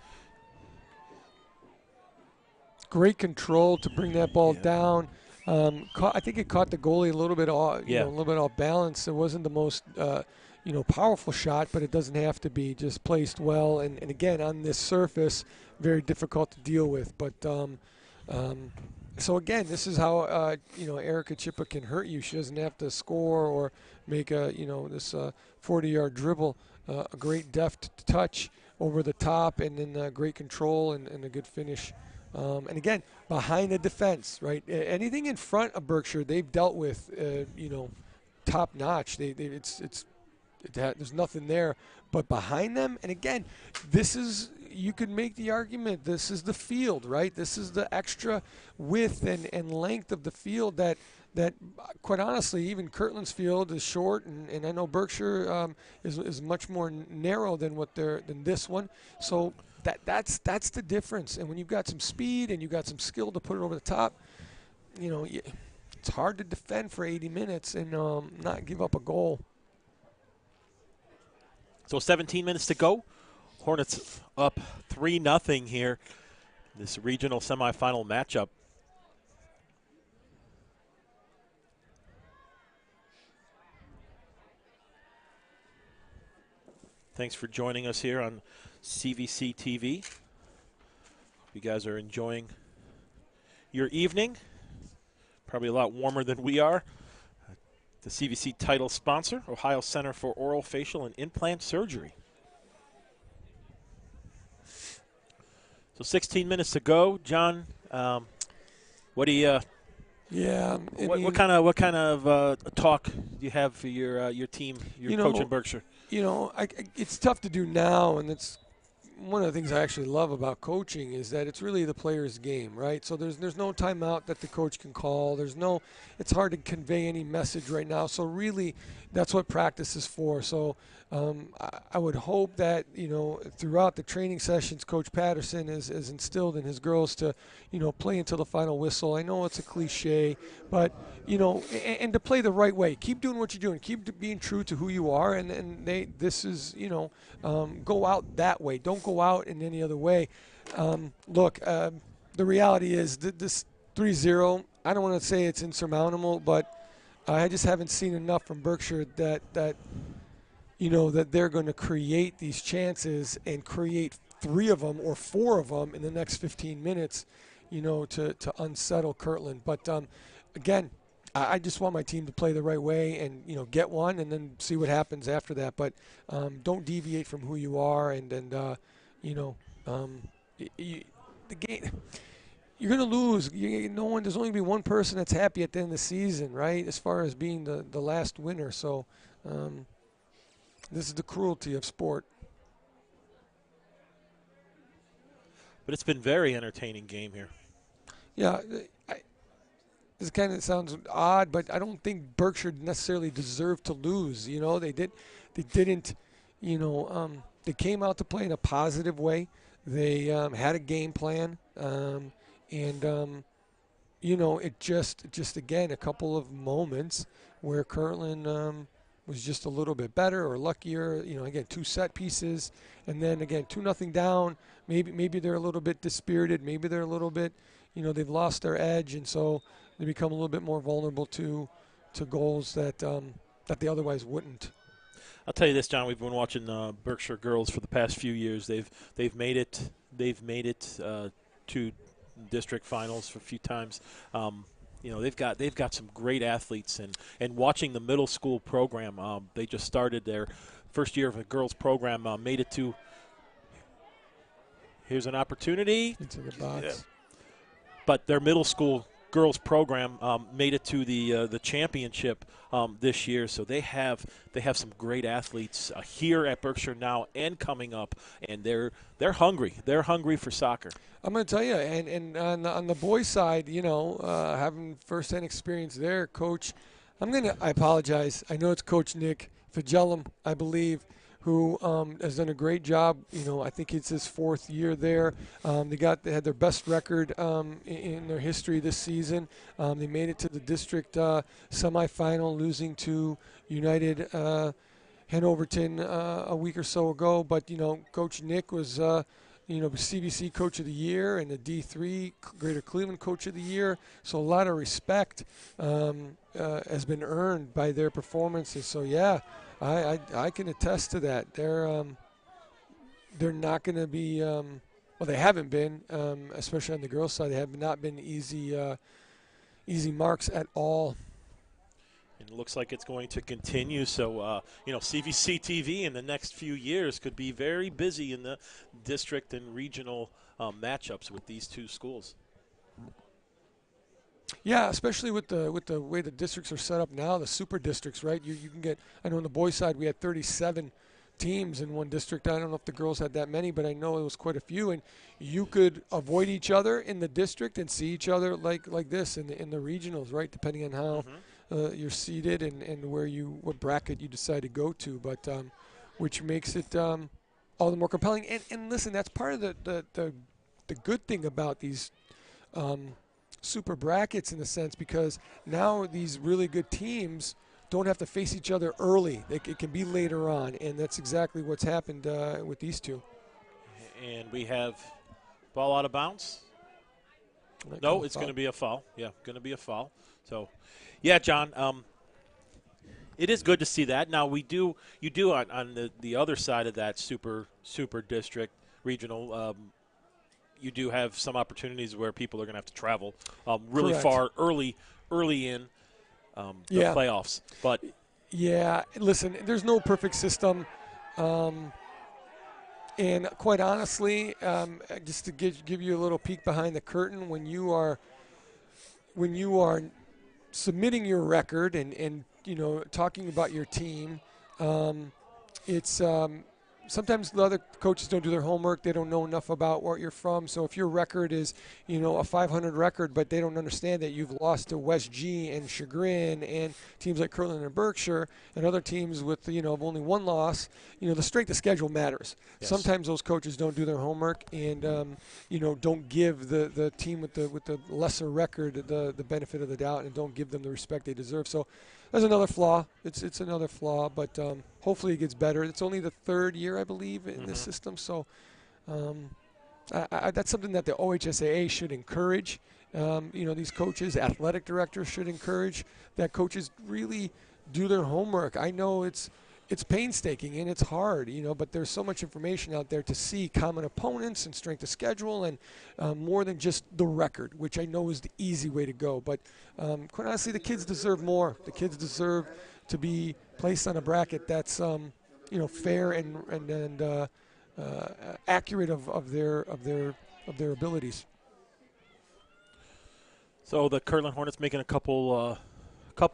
Great control to bring that ball down. I think it caught the goalie a little bit off, a little bit off balance. It wasn't the most powerful shot, but it doesn't have to be. Just placed well, and again on this surface, very difficult to deal with. But so again, this is how Erica Chippa can hurt you. She doesn't have to score or make this 40-yard dribble. A great deft touch over the top, and then great control and a good finish. And again, behind the defense, right? Anything in front of Berkshire, they've dealt with, top notch. There's nothing there, but behind them, and again, you could make the argument, this is the field, right? This is the extra width and length of the field that quite honestly, even Kirtland's field is short, and I know Berkshire is much more narrow than this one. So that's the difference. And when you've got some speed and you've got some skill to put it over the top, it's hard to defend for 80 minutes and not give up a goal. So 17 minutes to go. Hornets up 3-0 here. This regional semifinal matchup. Thanks for joining us here on CVC TV. You guys are enjoying your evening. Probably a lot warmer than we are. The CVC title sponsor, Ohio Center for Oral, Facial, and Implant Surgery. So 16 minutes to go, John. What do you? Yeah. What kind of talk do you have for your team, your coach in Berkshire? It's tough to do now, and it's one of the things I actually love about coaching is that it's really the player's game, right? So there's no timeout that the coach can call. It's hard to convey any message right now. So really, that's what practice is for. So I would hope that throughout the training sessions, Coach Patterson is instilled in his girls to play until the final whistle. I know it's a cliche, but and to play the right way. Keep doing what you're doing. Keep being true to who you are, and go out that way. Don't go out in any other way. Look, the reality is that this 3-0, I don't want to say it's insurmountable, but I just haven't seen enough from Berkshire that that they're going to create these chances and create 3 of them or 4 of them in the next 15 minutes, to unsettle Kirtland. But again, I just want my team to play the right way and get one and then see what happens after that. But don't deviate from who you are, and the game. You're going to lose. There's only going to be one person that's happy at the end of the season, right? As far as being the last winner. So this is the cruelty of sport. But it's been very entertaining game here. Yeah, this kind of sounds odd, but I don't think Berkshire necessarily deserved to lose. They didn't. They came out to play in a positive way. They had a game plan, and it just again a couple of moments where Kirtland was just a little bit better or luckier. Again, 2 set pieces, and then again 2-0 down. Maybe they're a little bit dispirited. Maybe they're a little bit, they've lost their edge, and so they become a little bit more vulnerable to goals that they otherwise wouldn't. I'll tell you this, John. We've been watching Berkshire girls for the past few years. They've made it to district finals for a few times. They've got some great athletes, and watching the middle school program, they just started their first year of a girls program, made it to. Here's an opportunity into the box, yeah. But their middle school girls program made it to the championship this year, so they have some great athletes here at Berkshire now and coming up, and they're hungry. They're hungry for soccer. I'm going to tell you, and on the boys' side, having firsthand experience there, Coach, I apologize. I know it's Coach Nick Figellum, I believe, who has done a great job. I think it's his 4th year there. They had their best record in their history this season. They made it to the district semifinal, losing to United Hanoverton a week or so ago. But Coach Nick was CVC Coach of the Year and the D3 Greater Cleveland Coach of the Year. So a lot of respect has been earned by their performances. So yeah. I can attest to that. They're not going to be they haven't been, especially on the girls' side. They have not been easy marks at all. And it looks like it's going to continue. So CVC TV in the next few years could be very busy in the district and regional matchups with these 2 schools. Yeah, especially with the way the districts are set up now, the super districts, right? You can get. I know on the boys' side we had 37 teams in one district. I don't know if the girls had that many, but I know it was quite a few. And you could avoid each other in the district and see each other like this in the regionals, right? Depending on how you're seated and what bracket you decide to go to, but which makes it all the more compelling. And listen, that's part of the good thing about these. Super brackets in a sense, because now these really good teams don't have to face each other early. It can be later on, and that's exactly what's happened with these 2. And we have ball out of bounds. No, it's going to be a foul. Yeah, going to be a foul. So, yeah, John, it is good to see that. Now you do on the other side of that super district regional. You do have some opportunities where people are going to have to travel really Correct. far early in the playoffs. But yeah, listen, there's no perfect system, and quite honestly, just to give you a little peek behind the curtain, when you are submitting your record and talking about your team, it's. Sometimes the other coaches don't do their homework. They don't know enough about where you're from. So if your record is, a 500 record, but they don't understand that you've lost to West G and Chagrin and teams like Kirtland and Berkshire and other teams with, only 1 loss, the strength of schedule matters. Yes. Sometimes those coaches don't do their homework and, don't give the team with the lesser record the benefit of the doubt and don't give them the respect they deserve. So that's another flaw. It's another flaw, but hopefully it gets better. It's only the 3rd year, I believe, in this system. So that's something that the OHSAA should encourage These coaches, athletic directors should encourage that coaches really do their homework. I know it's painstaking and it's hard, but there's so much information out there to see common opponents and strength of schedule and more than just the record, which I know is the easy way to go. But quite honestly, the kids deserve more. The kids deserve to be placed on a bracket that's fair and accurate of their abilities. So the Kirtland Hornets making a couple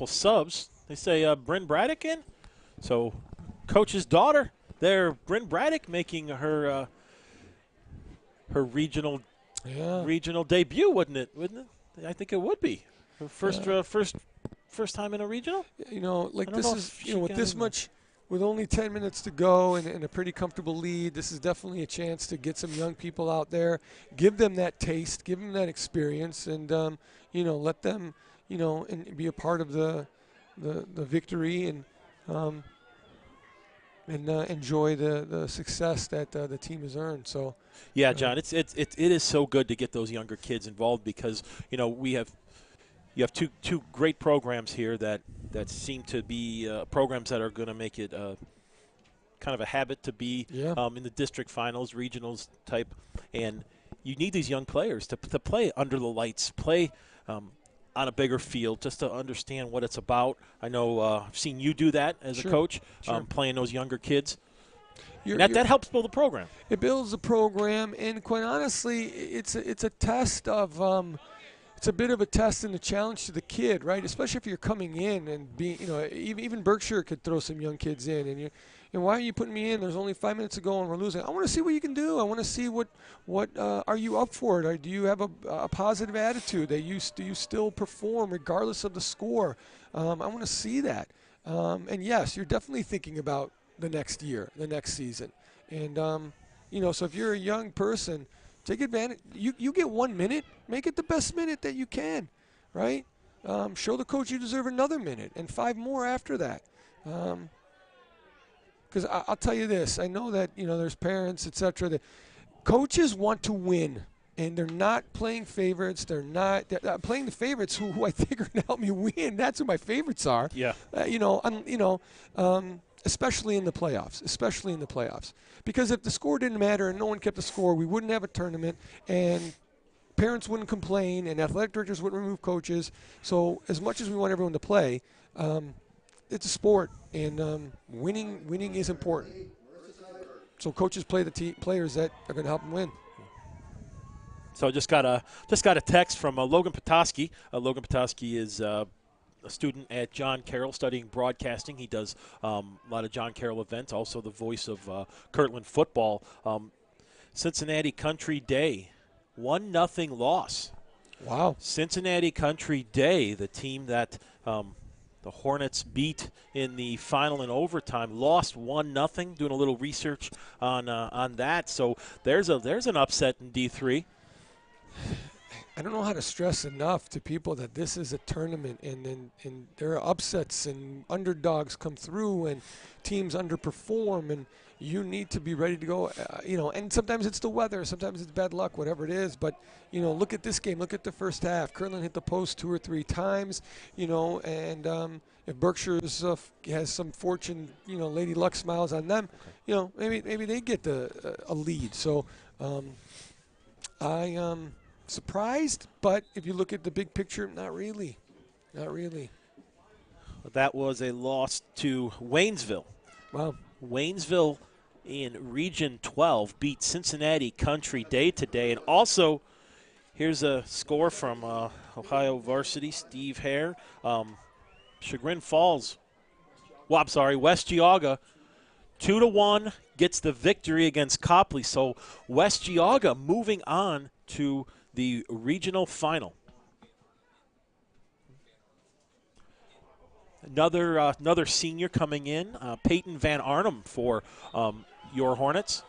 subs. They say Bryn Braddock in. So coach's daughter there, Bryn Braddock, making her regional debut, wouldn't it? I think it would be her first time in a regional. With this much. With only 10 minutes to go and a pretty comfortable lead, this is definitely a chance to get some young people out there, give them that taste, give them that experience, and let them and be a part of the victory and enjoy the success that the team has earned. So yeah, John, it is so good to get those younger kids involved because you have two great programs here that seem to be programs that are going to make it kind of a habit to be in the district finals, regionals type. And you need these young players to play under the lights, play on a bigger field, just to understand what it's about. I know I've seen you do that as a coach, playing those younger kids. That helps build the program. It builds the program, and quite honestly, it's a test of it's a bit of a test and a challenge to the kid, right? Especially if you're coming in and being, even Berkshire could throw some young kids in, and why are you putting me in? There's only 5 minutes to go and we're losing. I want to see what you can do. I want to see what are you up for it? Or do you have a positive attitude? Do you still perform regardless of the score? I want to see that. And yes, you're definitely thinking about the next year, the next season, and so if you're a young person, take advantage. You get 1 minute. Make it the best minute that you can, right? Show the coach you deserve another minute and 5 more after that. Because I'll tell you this. I know that, there's parents, etc. that coaches want to win, and they're not playing favorites. They're playing the favorites who I think are going to help me win. That's who my favorites are. Yeah. Especially in the playoffs. Because if the score didn't matter and no one kept the score, we wouldn't have a tournament, and parents wouldn't complain, and athletic directors wouldn't remove coaches. So as much as we want everyone to play, it's a sport, and winning is important. So coaches play the players that are going to help them win. So I just got a text from Logan Petoskey. Logan Petoskey is a student at John Carroll studying broadcasting. He does a lot of John Carroll events, also the voice of Kirtland football. Cincinnati Country Day, 1-0 loss. Wow. Cincinnati Country Day, the team that the Hornets beat in the final in overtime, lost 1-0. Doing a little research on that. So there's an upset in D3. I don't know how to stress enough to people that this is a tournament, and there are upsets and underdogs come through and teams underperform, and you need to be ready to go. And sometimes it's the weather, sometimes it's bad luck, whatever it is. But look at this game. Look at the first half. Kirtland hit the post 2 or 3 times. And if Berkshire has some fortune, Lady Luck smiles on them. Maybe they get a lead. So I surprised, but if you look at the big picture, not really. That was a loss to Waynesville. Wow. Waynesville in Region 12 beat Cincinnati Country Day today. And also, here's a score from Ohio Varsity, Steve Hare. Chagrin Falls, West Geauga, 2-1, gets the victory against Copley. So West Geauga moving on to the regional final. Another senior coming in, Peyton Van Arnhem for your Hornets.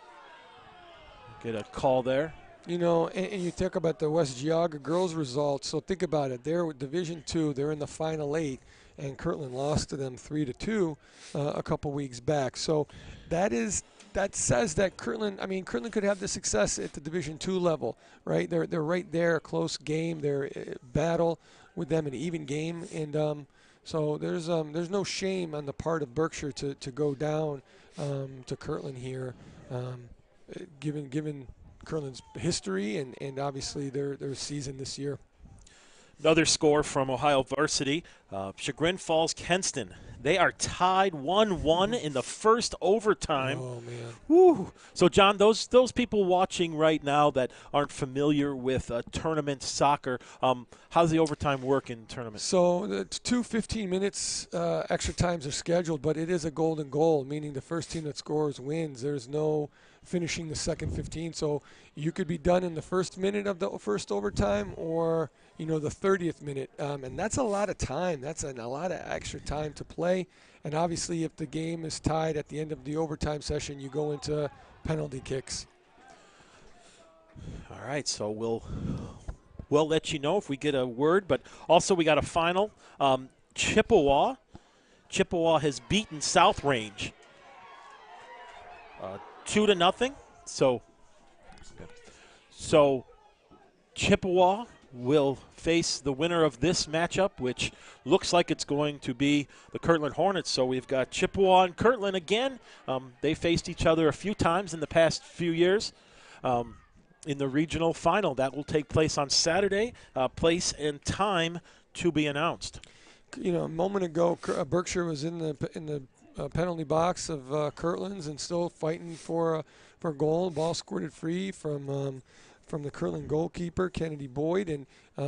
Get a call there. And you talk about the West Geauga girls results. So think about it. They're Division II. They're in the Final 8. and Kirtland lost to them 3-2 a couple weeks back. So that says that Kirtland could have the success at the Division II level, right? They're right there, a close game. They're battle with them, an even game, and so there's no shame on the part of Berkshire to go down to Kirtland here, given Kirtland's history and obviously their season this year. Another score from Ohio varsity, Chagrin Falls Kenston. They are tied 1-1 in the first overtime. Oh, man. Woo. So, John, those people watching right now that aren't familiar with tournament soccer, how does the overtime work in tournaments? So the 2 15 minutes extra times are scheduled, but it is a golden goal, meaning the first team that scores wins. There's no finishing the second 15. So you could be done in the first minute of the first overtime or, the 30th minute. And that's a lot of time. That's a lot of extra time to play. And obviously if the game is tied at the end of the overtime session, you go into penalty kicks. All right, so we'll let you know if we get a word. But also we got a final. Chippewa has beaten South Range 2-0. So Chippewa will face the winner of this matchup, which looks like it's going to be the Kirtland Hornets. So we've got Chippewa and Kirtland again. They faced each other a few times in the past few years in the regional final. That will take place on Saturday. Place and time to be announced. A moment ago, Berkshire was in the penalty box of Kirtland's and still fighting for a goal. Ball squirted free from the Kirtland goalkeeper, Kennedy Boyd, and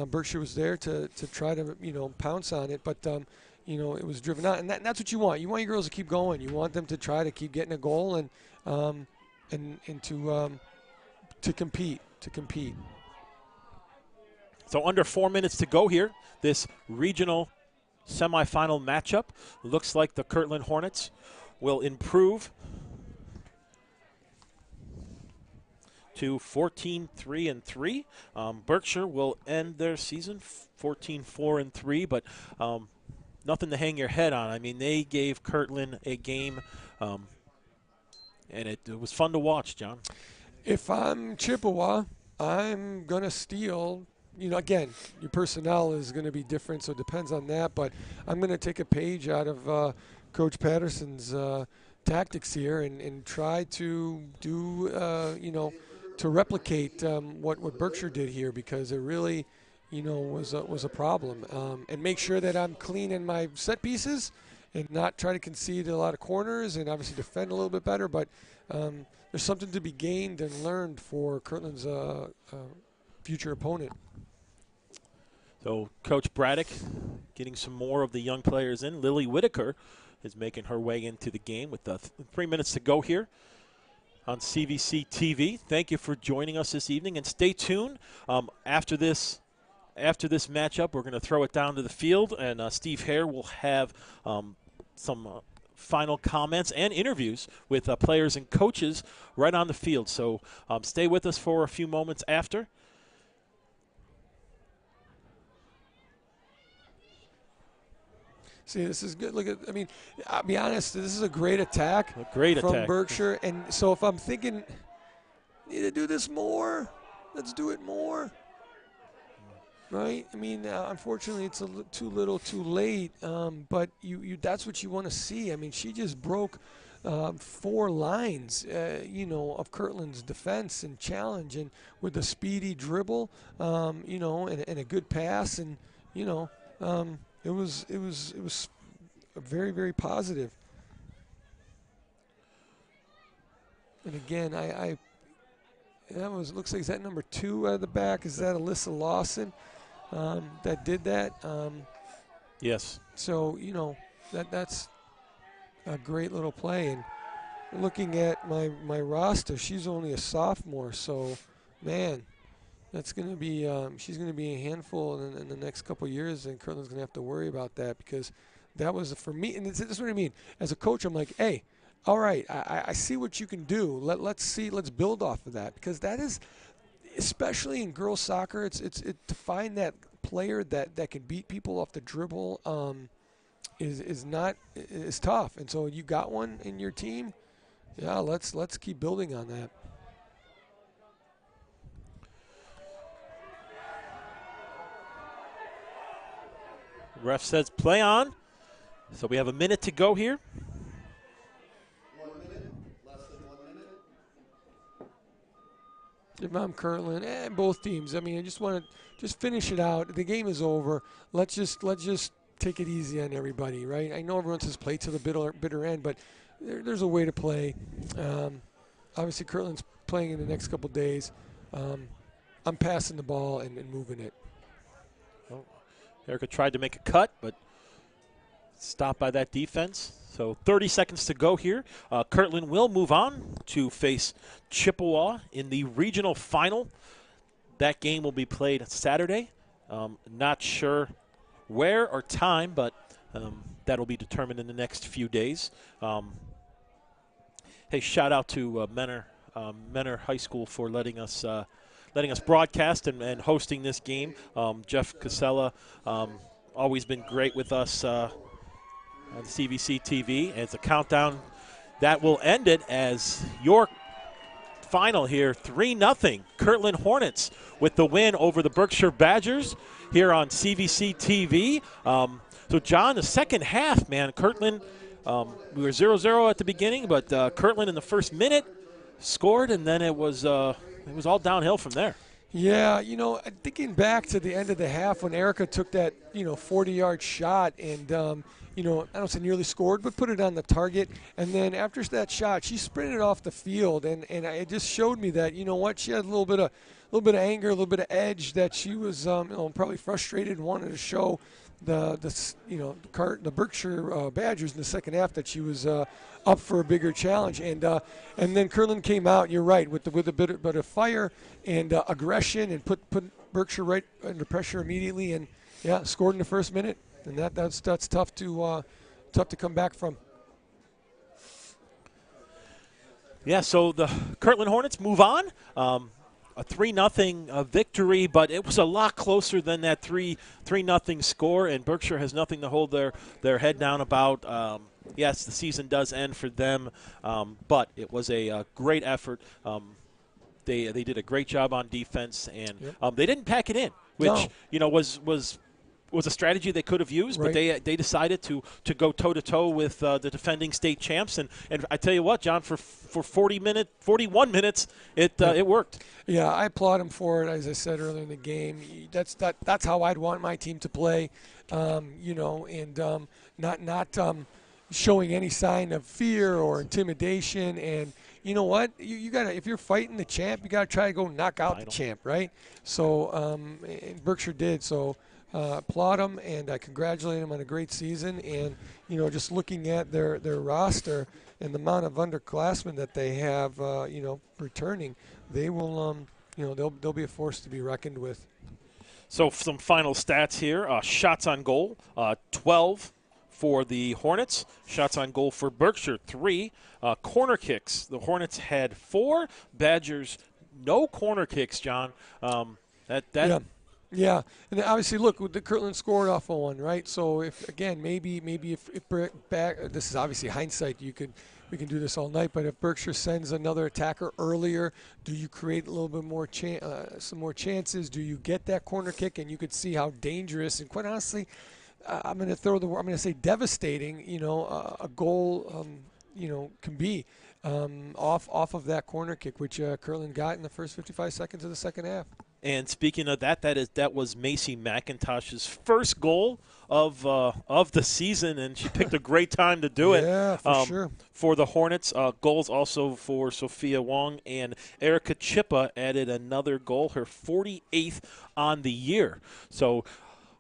Berkshire was there to try to pounce on it, but it was driven out, and that's what you want. You want your girls to keep going. You want them to try to keep getting a goal and to compete. So under 4 minutes to go here, this regional semifinal matchup. Looks like the Kirtland Hornets will improve to 14-3-3. Berkshire will end their season 14-4-3, but nothing to hang your head on. I mean, they gave Kirtland a game, and it was fun to watch, John. If I'm Chippewa, I'm going to steal. Again, your personnel is going to be different, so it depends on that. But I'm going to take a page out of Coach Patterson's tactics here and try to do, to replicate what Berkshire did here, because it really, was a problem. And make sure that I'm clean in my set pieces and not try to concede a lot of corners and obviously defend a little bit better. But there's something to be gained and learned for Kirtland's future opponent. So Coach Braddock getting some more of the young players in. Lily Whitaker is making her way into the game with 3 minutes to go here on CVC TV. Thank you for joining us this evening, and stay tuned. After this matchup, we're going to throw it down to the field, and Steve Hare will have some final comments and interviews with players and coaches right on the field. So stay with us for a few moments after. See, this is good. I'll be honest, this is a great attack. From Berkshire. And so if I'm thinking, need to do this more, let's do it more. Right? I mean, unfortunately, it's too little too late. But that's what you want to see. I mean, she just broke 4 lines, of Kirtland's defense and challenge, and with a speedy dribble, and a good pass, and, It was very, very positive. And again, looks like, is that number 2 out of the back? Is that Alyssa Lawson that did that? Yes. So, that's a great little play. And looking at my roster, she's only a sophomore, so, man, that's going to be she's going to be a handful in the next couple of years, and Kirtland's going to have to worry about that, because that was for me. And this is what I mean. As a coach, I'm like, hey, all right, I see what you can do. Let's build off of that, because that is, especially in girls soccer, it's to find that player that can beat people off the dribble, is tough. And so you got one in your team. Yeah, let's keep building on that. Ref says play on. So we have a minute to go here. 1 minute, less than 1 minute. If I'm Kirtland and both teams, I mean, I just want to just finish it out. The game is over. Let's just take it easy on everybody, right? I know everyone says play to the bitter end, but there's a way to play. Obviously, Kirtland's playing in the next couple days. I'm passing the ball and moving it. Oh, Erica tried to make a cut, but stopped by that defense. So 30 seconds to go here. Kirtland will move on to face Chippewa in the regional final. That game will be played Saturday. Not sure where or time, but that'll be determined in the next few days. Hey, shout out to Menor High School for letting us broadcast and hosting this game. Jeff Casella, always been great with us on CVC TV. And it's a countdown that will end it as your final here, 3-0. Kirtland Hornets with the win over the Berkshire Badgers here on CVC TV. So, John, the second half, man, Kirtland, we were 0-0 at the beginning, but Kirtland in the first minute scored, and then it was all downhill from there. Yeah, thinking back to the end of the half when Erica took that, 40-yard shot and, I don't say nearly scored, but put it on the target. And then after that shot, she sprinted off the field, and it just showed me that, she had a little bit of anger, a little bit of edge, that she was probably frustrated and wanted to show the Berkshire Badgers in the second half that she was up for a bigger challenge. And then Kirtland came out, you're right, with a bit of fire and aggression, and put Berkshire right under pressure immediately, and scored in the first minute. And that's tough to come back from. Yeah, so the Kirtland Hornets move on. A 3-0 victory, but it was a lot closer than that 3-0 score, and Berkshire has nothing to hold their head down about. Yes, the season does end for them, but it was a great effort. They did a great job on defense, and they didn't pack it in, which was a strategy they could have used, but they decided to go toe-to-toe with the defending state champs. And I tell you what, John, for 41 minutes, it worked. Yeah, I applaud him for it. As I said earlier in the game, that's how I'd want my team to play, and not showing any sign of fear or intimidation. And you know what? You gotta, if you're fighting the champ, you gotta try to go knock out the champ, right? So and Berkshire did. So applaud them, and I congratulate them on a great season. And just looking at their roster and the amount of underclassmen that they have, returning, they will, they'll be a force to be reckoned with. So some final stats here: shots on goal, 12 for the Hornets. Shots on goal for Berkshire, 3. Corner kicks, the Hornets had 4. Badgers, no corner kicks. John, Yeah, and obviously, look, the Kirtland scored off of one, right? So if this is obviously hindsight. We can do this all night, but if Berkshire sends another attacker earlier, do you create a little bit more some more chances? Do you get that corner kick? And you could see how dangerous and, quite honestly, I'm going to say devastating. A goal, can be off of that corner kick, which Kirtland got in the first 55 seconds of the second half. And speaking of that was Macy McIntosh's first goal of the season, and she picked a great time to do it. Yeah, for sure. For the Hornets, goals also for Sophia Wong, and Erica Chippa added another goal, her 48th on the year. So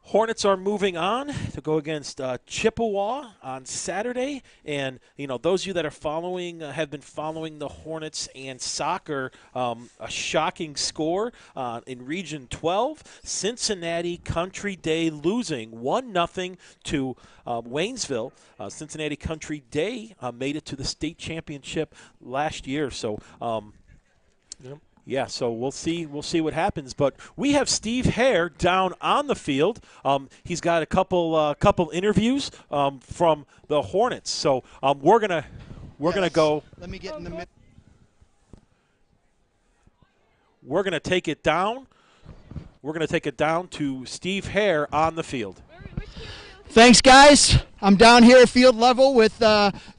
Hornets are moving on to go against Chippewa on Saturday, and those of you that are have been following the Hornets and soccer. A shocking score in Region 12. Cincinnati Country Day losing 1-0 to Waynesville. Cincinnati Country Day made it to the state championship last year. So. Yeah, so we'll see what happens. But we have Steve Hare down on the field. He's got a couple interviews from the Hornets. So we're gonna go. Let me get in the middle. We're gonna take it down. We're gonna take it down to Steve Hare on the field. Thanks, guys. I'm down here at field level with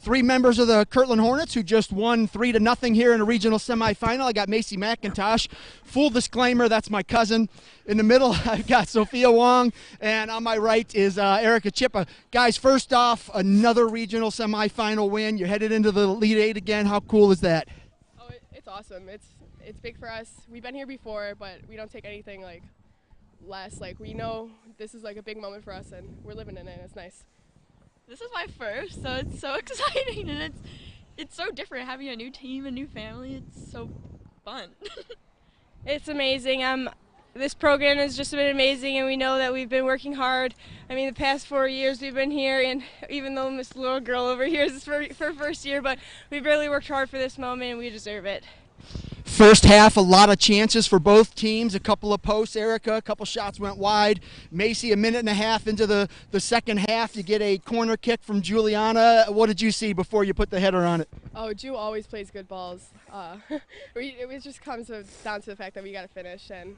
3 members of the Kirtland Hornets who just won 3-0 here in a regional semifinal. I got Macy McIntosh. Full disclaimer, that's my cousin. In the middle, I've got Sophia Wong, and on my right is Erica Chippa. Guys, first off, another regional semifinal win. You're headed into the Elite Eight again. How cool is that? Oh, it's awesome. It's big for us. We've been here before, but we don't take anything like less. Like, we know this is like a big moment for us, and we're living in it. It's nice. This is my first, so it's so exciting, and it's so different having a new team, a new family. It's so fun. It's amazing. This program has just been amazing, and we know that we've been working hard. I mean, the past 4 years we've been here, and even though this little girl over here is for first year, but we've really worked hard for this moment, and we deserve it. First half, a lot of chances for both teams. A couple of posts, Erica, a couple shots went wide. Macy, a minute and a half into the second half, you get a corner kick from Juliana. What did you see before you put the header on it? Oh, Ju always plays good balls. It just comes down to the fact that we got to finish, and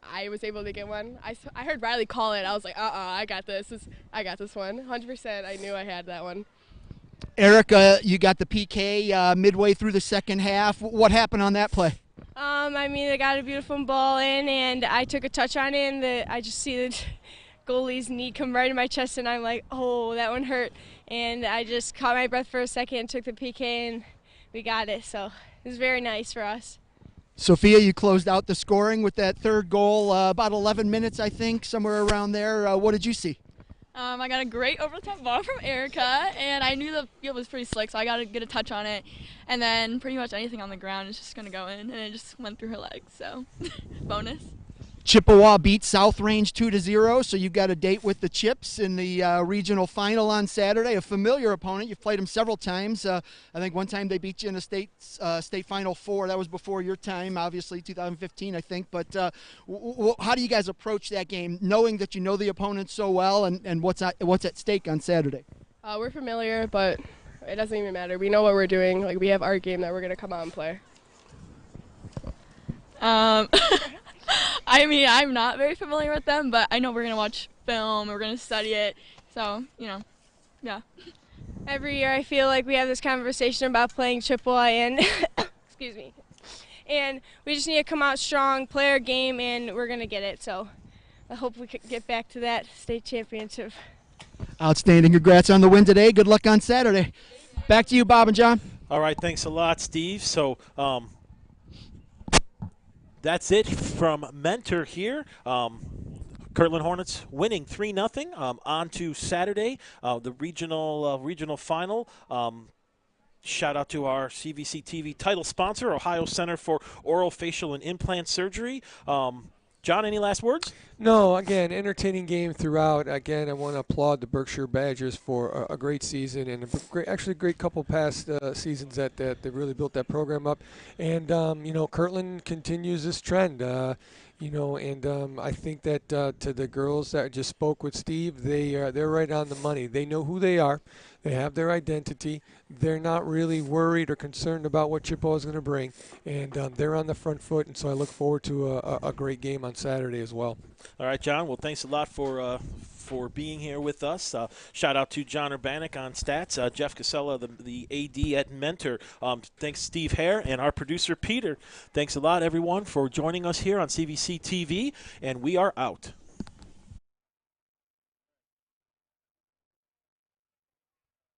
I was able to get one. I heard Riley call it. I was like, I got this. I got this one. 100%. I knew I had that one. Erica, you got the PK midway through the second half. What happened on that play? I mean, they got a beautiful ball in, and I took a touch on it, and I just see the goalie's knee come right in my chest, and I'm like, oh, that one hurt. And I just caught my breath for a second, took the PK, and we got it. So it was very nice for us. Sophia, you closed out the scoring with that third goal, about 11 minutes, I think, somewhere around there. What did you see? I got a great over-the-top ball from Erica, and I knew the field was pretty slick, so I got to get a touch on it. And then pretty much anything on the ground is just going to go in, and it just went through her legs, so bonus. Chippewa beat South Range 2-0, so you got a date with the Chips in the regional final on Saturday. A familiar opponent. You've played them several times. I think one time they beat you in a state final 4. That was before your time, obviously 2015, I think. But how do you guys approach that game, knowing that you know the opponent so well, and what's at stake on Saturday? We're familiar, but it doesn't even matter. We know what we're doing. Like, we have our game that we're going to come out and play. I mean, I'm not very familiar with them, but I know we're going to watch film, we're going to study it, so, yeah. Every year I feel like we have this conversation about playing Chippewa, and excuse me, and we just need to come out strong, play our game, and we're going to get it. So I hope we can get back to that state championship. Outstanding. Congrats on the win today. Good luck on Saturday. Back to you, Bob and John. All right, thanks a lot, Steve. So that's it from Mentor here. Kirtland Hornets winning 3-0. On to Saturday, the regional final. Shout out to our CVC TV title sponsor, Ohio Center for Oral, Facial, and Implant Surgery. John, any last words? No, again, entertaining game throughout. Again, I want to applaud the Berkshire Badgers for a great season and a great couple past seasons that they really built that program up. And, Kirtland continues this trend. I think that to the girls that just spoke with Steve, they're right on the money. They know who they are. They have their identity. They're not really worried or concerned about what Chippewa is going to bring, and they're on the front foot. And so I look forward to a great game on Saturday as well. All right, John. Well, thanks a lot for being here with us. Shout out to John Urbanik on stats, Jeff Casella, the AD at Mentor. Thanks, Steve Hare, and our producer, Peter. Thanks a lot, everyone, for joining us here on CVC TV, and we are out.